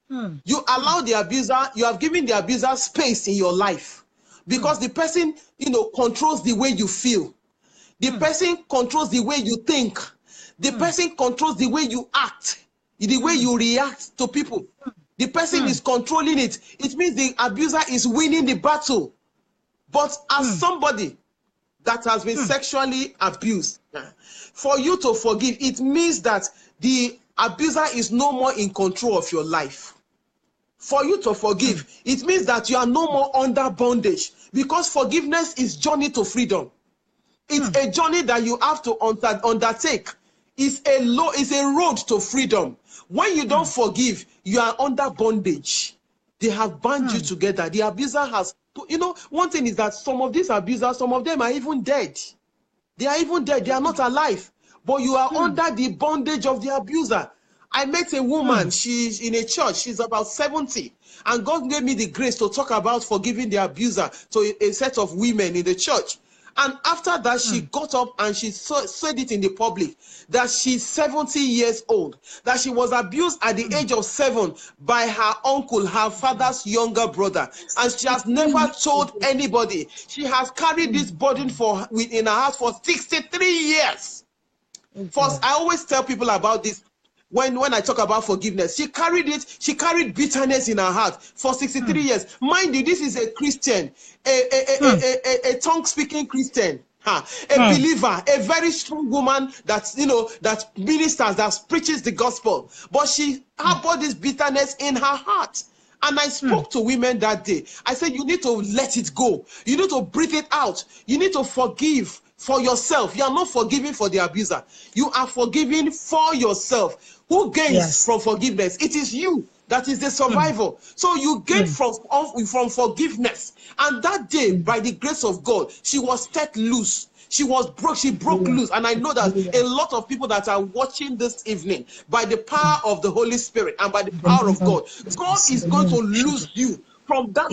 You allow the abuser, you have given the abuser space in your life. Because the person, you know, controls the way you feel. The person controls the way you think. The person controls the way you act, the way you react to people. The person is controlling it. It means the abuser is winning the battle. But as somebody that has been sexually abused, for you to forgive, it means that the abuser is no more in control of your life. For you to forgive, it means that you are no more under bondage, because forgiveness is journey to freedom. It's a journey that you have to undertake. It's a road to freedom. When you don't forgive, you are under bondage. They have bound you together. The abuser has, you know, one thing is that some of these abusers, some of them are even dead. They are even dead. They are not alive. But you are under the bondage of the abuser. I met a woman, she's in a church, she's about 70, and God gave me the grace to talk about forgiving the abuser to a set of women in the church. And after that, she got up and she said it in the public that she's 70 years old, that she was abused at the age of 7 by her uncle, her father's younger brother, and she has never told anybody. She has carried this burden in her heart for 63 years. First, I always tell people about this. When I talk about forgiveness, she carried bitterness in her heart for 63 years. Mind you, this is a Christian, a tongue-speaking Christian. A believer, a very strong woman that, you know, that ministers, that preaches the gospel, but she harbored this bitterness in her heart. And I spoke to women that day. I said, you need to let it go. You need to breathe it out. You need to forgive for yourself. You are not forgiving for the abuser. You are forgiving for yourself. Who gains from forgiveness? It is you. That is the survival. So you gain from forgiveness. And that day, by the grace of God, she was set loose. She broke loose. And I know that a lot of people that are watching this evening, by the power of the Holy Spirit and by the power of God, God is going to loose you from that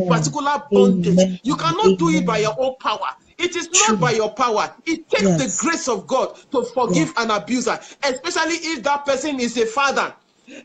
particular bondage. You cannot do it by your own power. It is not by your power. It takes the grace of God to forgive an abuser, especially if that person is a father.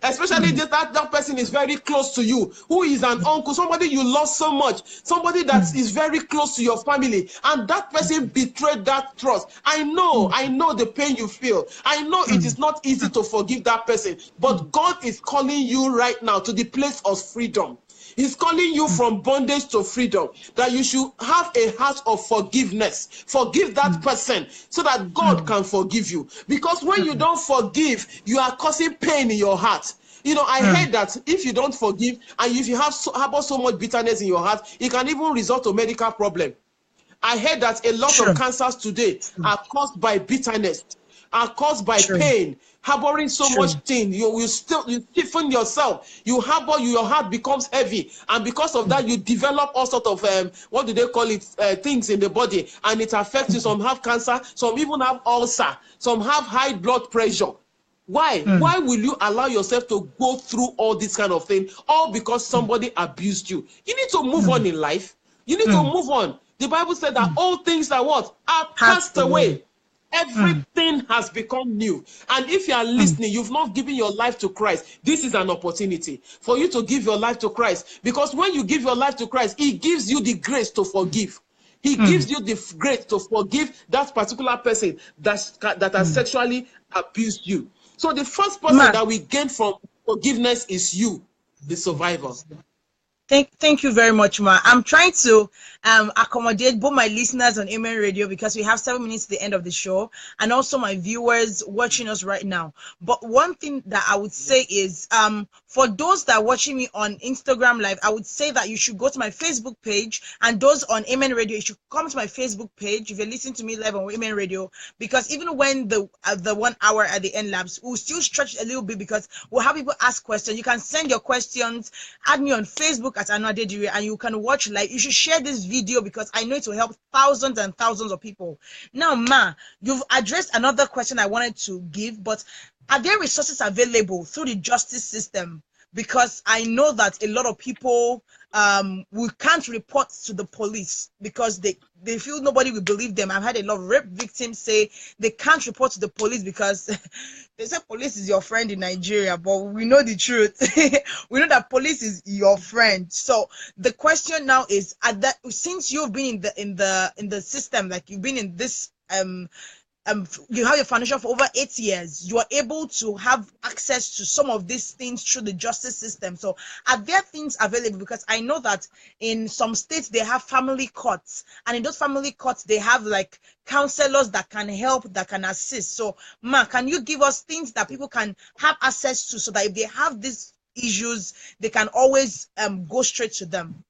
Especially if that person is very close to you, who is an uncle, somebody you love so much, somebody that is very close to your family, and that person betrayed that trust. I know the pain you feel. I know it is not easy to forgive that person, but God is calling you right now to the place of freedom. He's calling you from bondage to freedom, that you should have a heart of forgiveness. Forgive that person so that God can forgive you. Because when you don't forgive, you are causing pain in your heart. You know, I heard that if you don't forgive and if you harbor so much bitterness in your heart, it can even result to medical problem. I heard that a lot of cancers today are caused by bitterness, are caused by pain. Harboring so much thing, you stiffen yourself. You harbor, your heart becomes heavy, and because of that, you develop all sort of what do they call it? Things in the body, and it affects you. Some have cancer, some even have ulcer, some have high blood pressure. Why? Why will you allow yourself to go through all this kind of thing? All because somebody abused you. You need to move on in life. You need to move on. The Bible said that all things are what? Are passed away. Everything has become new. And if you are listening, you've not given your life to Christ, this is an opportunity for you to give your life to Christ. Because when you give your life to Christ, he gives you the grace to forgive. He gives you the grace to forgive that particular person that has sexually abused you. So the first person that we gain from forgiveness is you, the survivor. Thank you very much, Ma. I'm trying to accommodate both my listeners on Amenradio because we have 7 minutes to the end of the show, and also my viewers watching us right now. But one thing that I would say is, for those that are watching me on Instagram Live, I would say that you should go to my Facebook page, and those on Amenradio, you should come to my Facebook page if you're listening to me live on Amenradio, because even when the 1 hour at the end lapse, we'll still stretch a little bit because we'll have people ask questions. You can send your questions, add me on Facebook at Aanu Adedire, and you can watch live. You should share this video because I know it will help thousands and thousands of people. Now, Ma, you've addressed another question I wanted to give, but are there resources available through the justice system? Because I know that a lot of people we can't report to the police because they feel nobody will believe them. I've had a lot of rape victims say they can't report to the police because they say police is your friend in Nigeria, but we know the truth. We know that police is your friend. So the question now is, since you've been in the system, like you've been in this you have your foundation for over 8 years, you are able to have access to some of these things through the justice system. So are there things available? Because I know that in some states they have family courts, and in those family courts they have like counselors that can help, that can assist. So Ma, can you give us things that people can have access to so that if they have these issues, they can always go straight to them?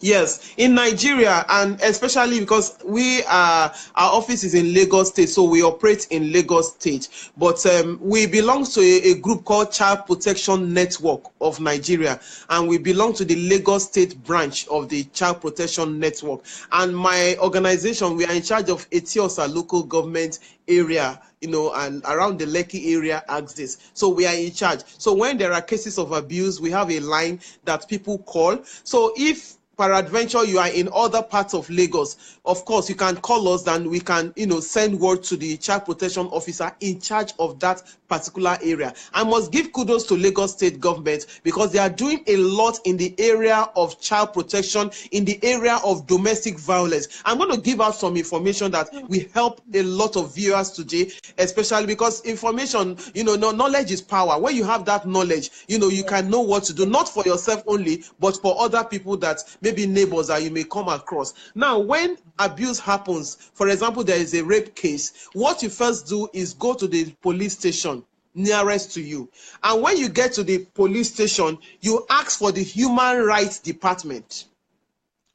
Yes, in Nigeria, and especially because our office is in Lagos State, so we operate in Lagos State. But we belong to a group called Child Protection Network of Nigeria, and we belong to the Lagos State branch of the Child Protection Network. And my organization, we are in charge of Etiosa local government area, you know, and around the Lekki area axis. So we are in charge. So when there are cases of abuse, we have a line that people call. So if peradventure you are in other parts of Lagos, of course you can call us and we can, you know, send word to the child protection officer in charge of that particular area. I must give kudos to Lagos State government because they are doing a lot in the area of child protection, in the area of domestic violence. I'm going to give out some information that will help a lot of viewers today, especially because information, you know, knowledge is power. When you have that knowledge, you know, you can know what to do, not for yourself only, but for other people that maybe neighbors that you may come across. Now, when abuse happens, for example, there is a rape case, what you first do is go to the police station nearest to you. And when you get to the police station, you ask for the Human Rights Department.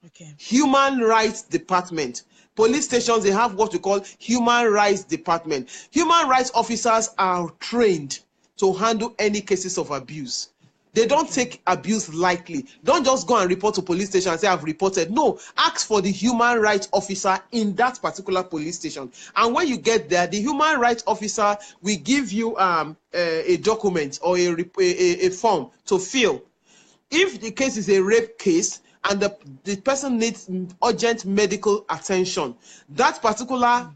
Okay. Human Rights Department. Police stations, they have what we call Human Rights Department. Human rights officers are trained to handle any cases of abuse. They don't take abuse lightly. Don't just go and report to police station and say, I've reported. No, ask for the human rights officer in that particular police station. And when you get there, the human rights officer will give you a document or a form to fill. If the case is a rape case, and the person needs urgent medical attention, that particular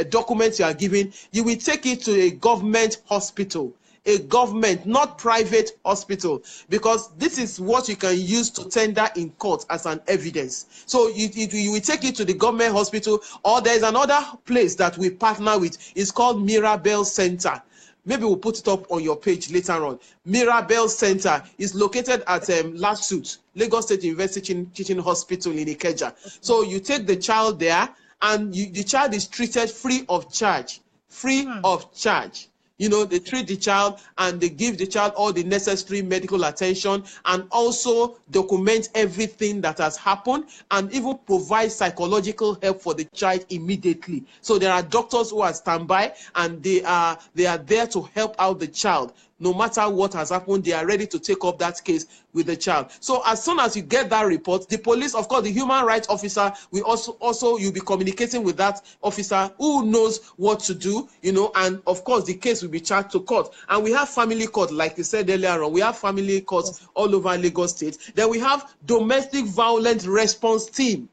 document you are given, you will take it to a government hospital, a government, not private hospital, because this is what you can use to tender in court as an evidence. So you will take it to the government hospital, or there is another place that we partner with. It's called Mirabel Center. Maybe we'll put it up on your page later on. Mirabel Center is located at Lasut, Lagos State University Teaching Hospital in Ikeja. Okay. So you take the child there, and the child is treated free of charge. Free of charge. You know, they treat the child and they give the child all the necessary medical attention, and also document everything that has happened, and even provide psychological help for the child immediately. So there are doctors who are standby, and they are there to help out the child. No matter what has happened, they are ready to take up that case with the child. So as soon as you get that report, the police, of course, the human rights officer will also you'll be communicating with that officer who knows what to do, you know, and of course the case will be charged to court. And we have family court, like you said earlier on, we have family courts all over Lagos State. Then we have domestic violence response team.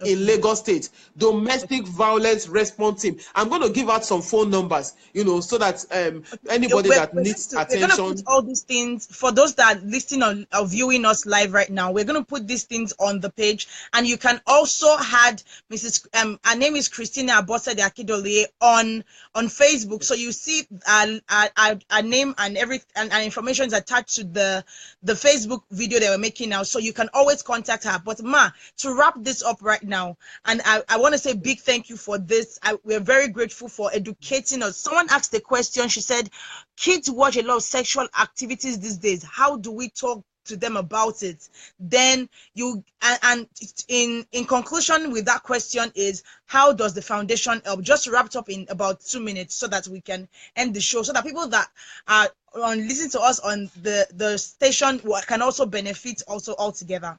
In Lagos State, domestic violence response team. I'm going to give out some phone numbers, you know, so that anybody that needs attention. We're going to put all these things, for those that are listening or viewing us live right now, we're going to put these things on the page. And you can also add Mrs. Her name is Christina Abosede Akindole on Facebook. So you see our name and and information is attached to the Facebook video that we're making now. So you can always contact her. But Ma, to wrap this up right now, and I want to say big thank you for this. We're very grateful for educating us. Someone asked a question. She said, kids watch a lot of sexual activities these days. How do we talk to them about it? Then in conclusion with that question is, how does the foundation help? Just wrapped up in about 2 minutes so that we can end the show, so that people that are listening to us on the station can also benefit also altogether.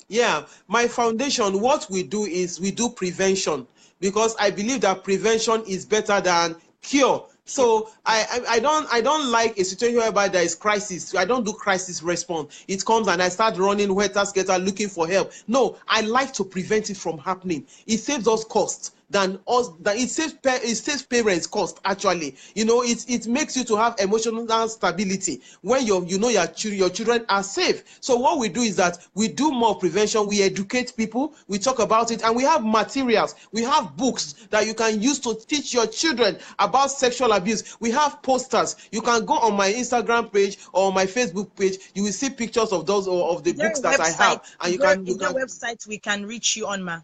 Yeah, my foundation, what we do is we do prevention, because I believe that prevention is better than cure. So I don't like a situation whereby there is crisis. I don't do crisis response. It comes and I start running scatter looking for help. No, I like to prevent it from happening. It saves us costs. It saves parents cost, actually. You know, it makes you to have emotional stability when your children are safe. So what we do is that we do more prevention, we educate people, we talk about it, and we have materials, we have books that you can use to teach your children about sexual abuse. We have posters. You can go on my Instagram page or my Facebook page, you will see pictures of those of the books that I have, and you can website we can reach you on, Ma.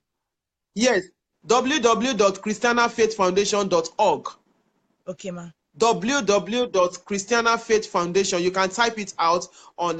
Yes, www.christianafaithfoundation.org. Okay, ma. www.christianafaithfoundation. You can type it out on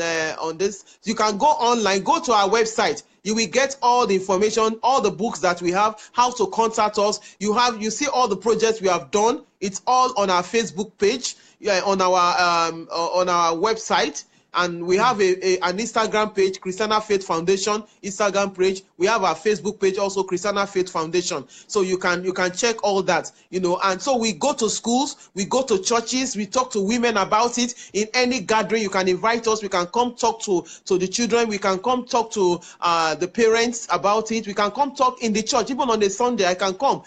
this. You can go online, go to our website. You will get all the information, all the books that we have, how to contact us. You see all the projects we have done. It's all on our Facebook page, on our website. And we have an Instagram page, Christiana Faith Foundation Instagram page. We have our Facebook page also, Christiana Faith Foundation. So you can check all that, you know. And so we go to schools, we go to churches, we talk to women about it. In any gathering, you can invite us. We can come talk to the children. We can come talk to the parents about it. We can come talk in the church. Even on a Sunday, I can come.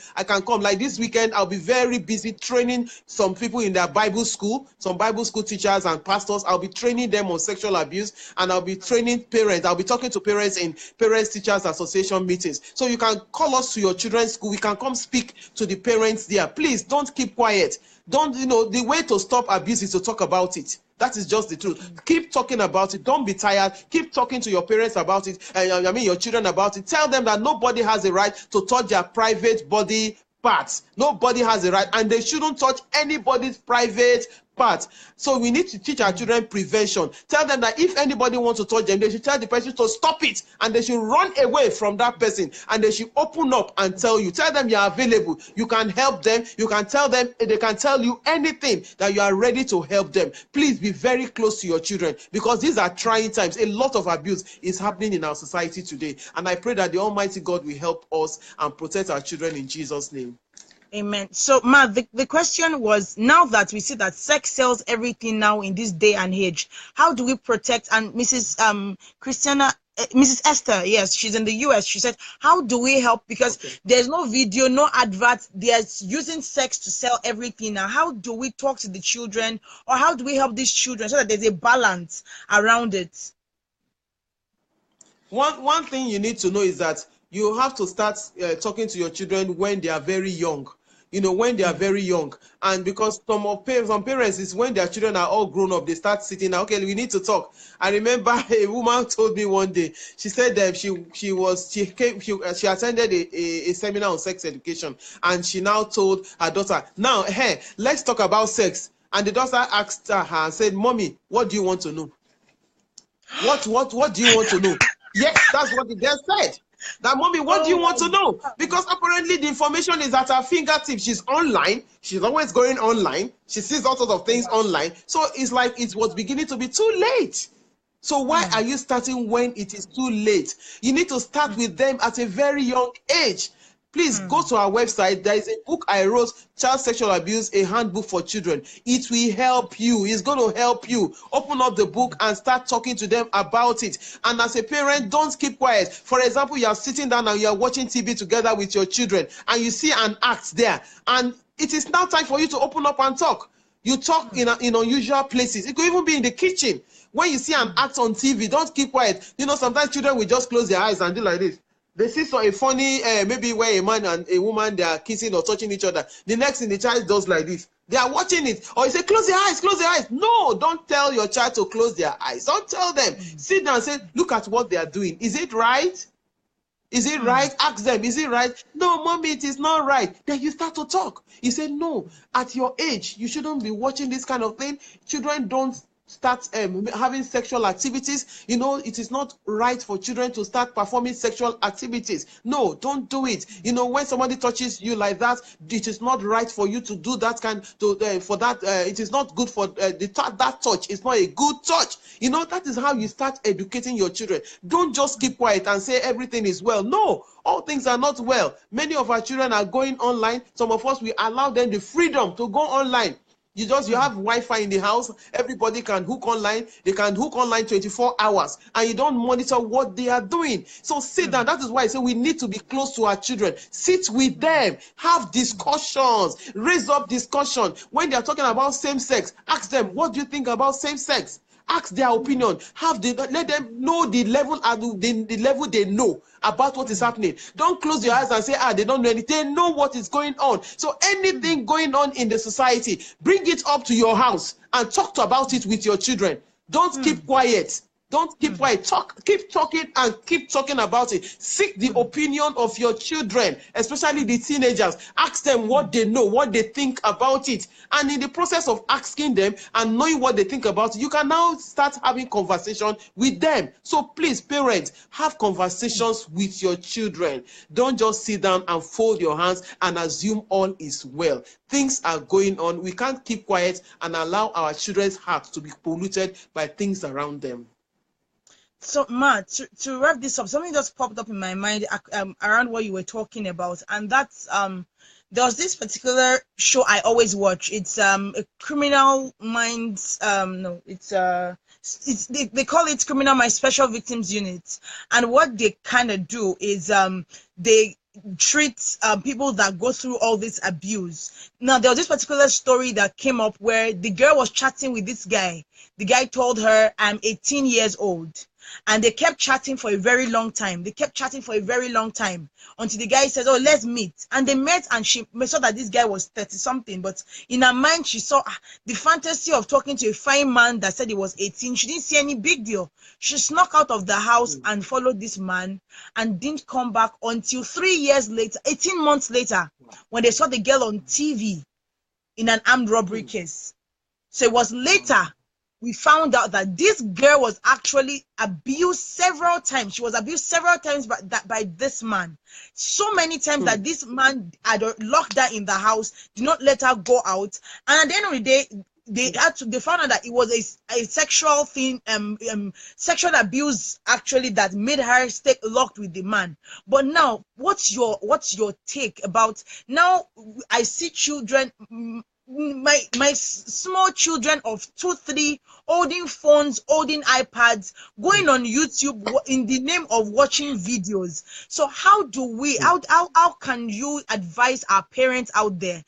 Like this weekend, I'll be very busy training some people in their Bible school, some Bible school teachers and pastors. I'll be training them on sexual abuse, and I'll be training parents. I'll be talking to parents in Parents Teachers Association meetings. So you can call us to your children's school. We can come speak to the parents there. Please don't keep quiet. Don't, the way to stop abuse is to talk about it. That is just the truth. Keep talking about it. Don't be tired. Keep talking to your parents about it. Your children about it. Tell them that nobody has a right to touch their private body parts. Nobody has a right, and they shouldn't touch anybody's private parts. So we need to teach our children prevention. Tell them that if anybody wants to touch them, they should tell the person to stop it, and they should run away from that person, and they should open up and tell you. Tell them you are available. You can help them. You can tell them, they can tell you anything, that you are ready to help them. Please be very close to your children, because these are trying times. A lot of abuse is happening in our society today, and I pray that the Almighty God will help us and protect our children in Jesus' name. Amen. So, Ma, the question was, now that we see that sex sells everything now in this day and age, how do we protect? And Mrs. Mrs. Esther, yes, she's in the US. She said, how do we help? Because there's no video, no advert. They're using sex to sell everything now. How do we talk to the children, or how do we help these children so that there's a balance around it? One thing you need to know is that you have to start talking to your children when they are very young. When they are very young. And because some parents is when their children are all grown up, they start sitting down. Okay, we need to talk. I remember a woman told me one day, she said that she attended a seminar on sex education, and she now told her daughter, now, hey, let's talk about sex. And the daughter asked her and said, Mommy, what do you want to know? What do you want to know? Yes, that's what the girl said. That, Mommy, what do you want to know? Because apparently the information is at her fingertips. She's online. She's always going online. She sees all sorts of things online. So it's like it was beginning to be too late. So why are you starting when it is too late? You need to start with them at a very young age. Please go to our website. There is a book I wrote, Child Sexual Abuse, a Handbook for Children. It will help you. It's going to help you. Open up the book and start talking to them about it. And as a parent, don't keep quiet. For example, you are sitting down and you are watching TV together with your children, and you see an act there. And it is now time for you to open up and talk. You talk in unusual places. It could even be in the kitchen. When you see an act on TV, don't keep quiet. Sometimes children will just close their eyes and do like this. They see a funny, maybe where a man and a woman, they are kissing or touching each other. The next thing, the child does like this. They are watching it. Or you say, close your eyes, close your eyes. No, don't tell your child to close their eyes. Don't tell them. Sit down and say, look at what they are doing. Is it right? Is it right? Ask them, is it right? No, Mommy, it is not right. Then you start to talk. You say, no, at your age, you shouldn't be watching this kind of thing. Children don't start having sexual activities. It is not right for children to start performing sexual activities. No, don't do it. When somebody touches you like that, it is not right for you to do that it is not good for that touch. It's not a good touch. That is how you start educating your children. Don't just keep quiet and say everything is well. No, all things are not well. Many of our children are going online. Some of us, we allow them the freedom to go online. You have Wi-Fi in the house. Everybody can hook online. They can hook online 24 hours, and you don't monitor what they are doing. So sit down. That is why I say we need to be close to our children. Sit with them. Have discussions. Raise up discussion. When they are talking about same sex, ask them, what do you think about same sex? Ask their opinion. Let them know the level the level they know about what is happening. Don't close your eyes and say, they don't know anything. They know what is going on. So anything going on in the society, bring it up to your house and talk about it with your children. Don't keep quiet. Don't keep quiet. Keep talking and keep talking about it. Seek the opinion of your children, especially the teenagers. Ask them what they know, what they think about it. And in the process of asking them and knowing what they think about it, you can now start having conversation with them. So please, parents, have conversations with your children. Don't just sit down and fold your hands and assume all is well. Things are going on. We can't keep quiet and allow our children's hearts to be polluted by things around them. So, Ma, to wrap this up, something just popped up in my mind around what you were talking about, and that's there was this particular show I always watch. It's a Criminal Minds. They call it Criminal Minds Special Victims Unit, and what they kind of do is they treat people that go through all this abuse. Now, there was this particular story that came up where the girl was chatting with this guy. The guy told her, I'm 18 years old. And they kept chatting for a very long time. They kept chatting for a very long time until the guy said, oh, let's meet. And they met, and she saw that this guy was 30 something. But in her mind, she saw the fantasy of talking to a fine man that said he was 18. She didn't see any big deal. She snuck out of the house and followed this man and didn't come back until 3 years later, 18 months later, when they saw the girl on TV in an armed robbery case. So it was later we found out that this girl was actually abused several times. She was abused several times by this man. So many times that this man had locked her in the house, did not let her go out. And at the end of the day, they found out that it was a sexual thing, sexual abuse actually that made her stay locked with the man. But now, what's your take about now? I see children, my small children of 2, 3 holding phones, holding iPads, going on YouTube in the name of watching videos. So how can you advise our parents out there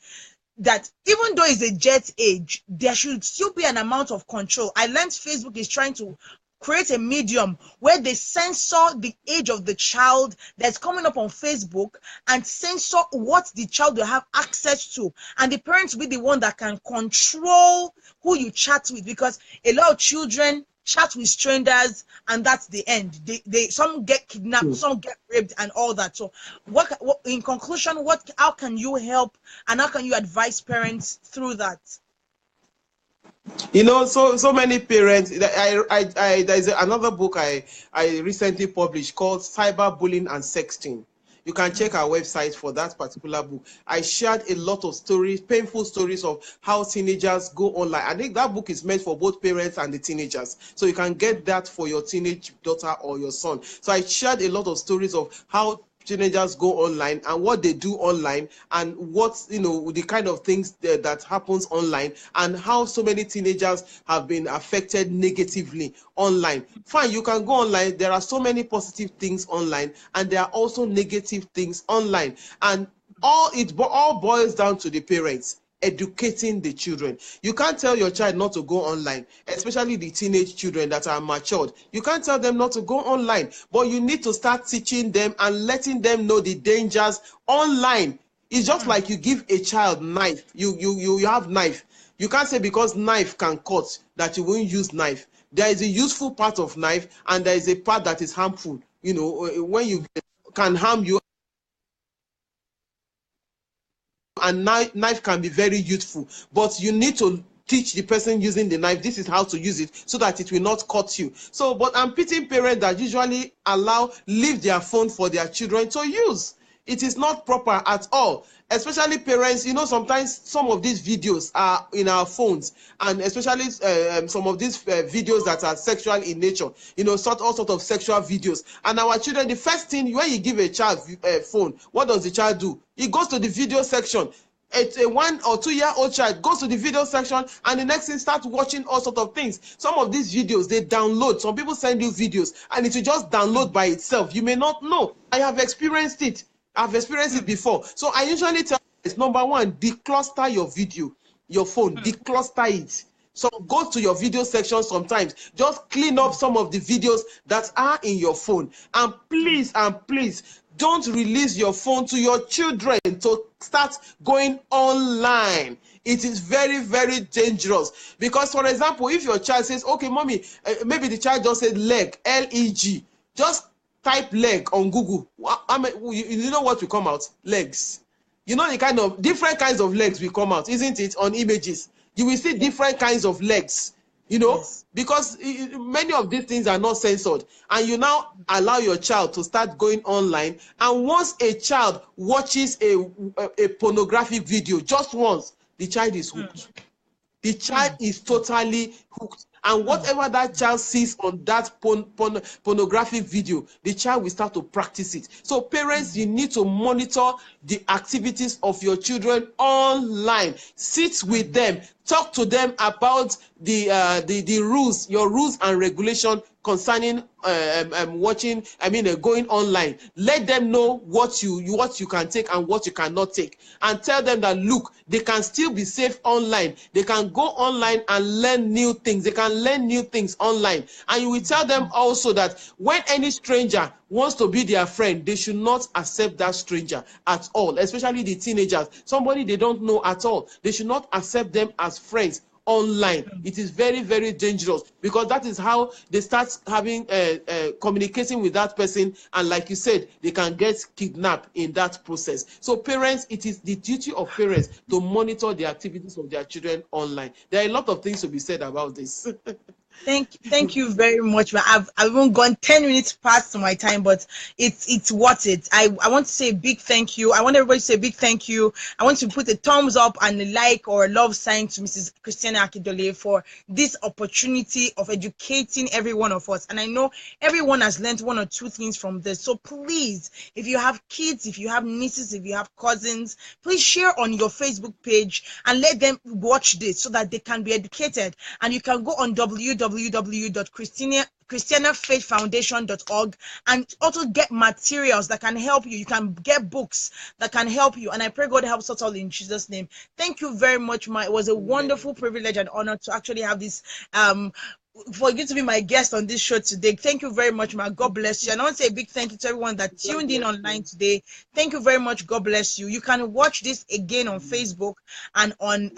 that even though it's a jet age, there should still be an amount of control? I learned Facebook is trying to create a medium where they censor the age of the child that's coming up on Facebook and censor what the child will have access to, and the parents will be the one that can control who you chat with, because a lot of children chat with strangers and that's the end. They some get kidnapped, some get raped and all that. So what in conclusion, how can you help and how can you advise parents through that? You know, so many parents. There's another book I recently published called Cyberbullying and Sexting. You can check our website for that particular book. I shared a lot of stories, painful stories of how teenagers go online. I think that book is meant for both parents and the teenagers. So you can get that for your teenage daughter or your son. So I shared a lot of stories of how teenagers go online and what they do online, and what, you know, the kind of things that happens online, and how so many teenagers have been affected negatively online. Fine, you can go online. There are so many positive things online, and there are also negative things online, and all boils down to the parents educating the children. You can't tell your child not to go online, especially the teenage children that are matured. You can't tell them not to go online, but you need to start teaching them and letting them know the dangers online. It's just like you give a child knife. You have knife. You can't say because knife can cut that you won't use knife. There is a useful part of knife and there is a part that is harmful. You know, when you can harm you, and knife can be very useful, but you need to teach the person using the knife, this is how to use it so that it will not cut you. So, but I'm pitying parents that usually leave their phone for their children to use. It is not proper at all. Especially parents, you know, sometimes some of these videos are in our phones, and especially some of these videos that are sexual in nature, you know, all sorts of sexual videos. And our children, the first thing when you give a child a phone, what does the child do? He goes to the video section. A 1 or 2 year old child goes to the video section, and the next thing starts watching all sorts of things. Some of these videos they download. Some people send you videos, and it will just download by itself. You may not know. I have experienced it. I've experienced it before. So I usually tell you, number one, decluster your video, your phone, decluster it. So go to your video section sometimes. Just clean up some of the videos that are in your phone. And please, don't release your phone to your children to start going online. It is very, very dangerous. Because, for example, if your child says, okay, mommy, maybe the child just said leg, L-E-G, just type leg on Google. You know what will come out? Legs. You know the kind of different kinds of legs will come out, isn't it? On images, you will see different kinds of legs. You know, because many of these things are not censored, and you now allow your child to start going online. And once a child watches a pornographic video just once, the child is hooked. The child is totally hooked. And whatever that child sees on that pornographic video, the child will start to practice it. So parents, you need to monitor the activities of your children online. Sit with them. Talk to them about the rules, your rules and regulation concerning going online. Let them know what you can take and what you cannot take, and tell them that look, they can still be safe online. They can go online and learn new things. They can learn new things online. And you will tell them also that when any stranger wants to be their friend, they should not accept that stranger at all, especially the teenagers, somebody they don't know at all. They should not accept them as friends online. It is very, very dangerous, because that is how they start having communicating with that person, and like you said, they can get kidnapped in that process. So parents, it is the duty of parents to monitor the activities of their children online. There are a lot of things to be said about this. Thank you very much. I've even gone 10 minutes past my time, but it's worth it. I want to say a big thank you. I want everybody to say a big thank you. I want to put a thumbs up and a like or a love sign to Mrs. Christiana Akindole for this opportunity of educating every one of us. And I know everyone has learned one or two things from this. So please, if you have kids, if you have nieces, if you have cousins, please share on your Facebook page and let them watch this so that they can be educated. And you can go on www.christianafaithfoundation.org and also get materials that can help you. You can get books that can help you. And I pray God helps us all in Jesus' name. Thank you very much, Ma. It was a wonderful privilege and honor to actually have this for you to be my guest on this show today. Thank you very much, Ma. God bless you. And I want to say a big thank you to everyone that tuned in online today. Thank you very much. God bless you. You can watch this again on Facebook and on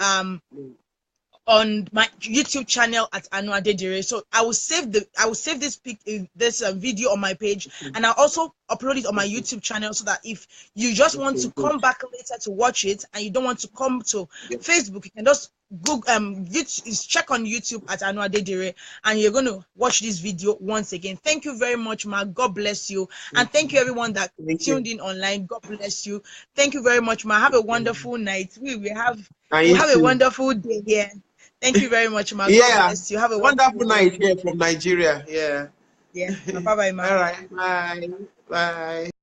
my YouTube channel at Aanu Adedire. So I will save this video on my page, and I'll also upload it on my YouTube channel, so that if you just want to come back later to watch it and you don't want to come to Facebook, you can just Google check on YouTube at Aanu Adedire, and you're going to watch this video once again. Thank you very much, Ma. God bless you. And thank you everyone that tuned in online. God bless you. Thank you very much, Ma. Have a wonderful night. We'll have a wonderful day here. Thank you very much, Ma. God bless you. Have a wonderful night here from Nigeria. Yeah. Yeah. Bye-bye, Ma. All right. Bye. Bye.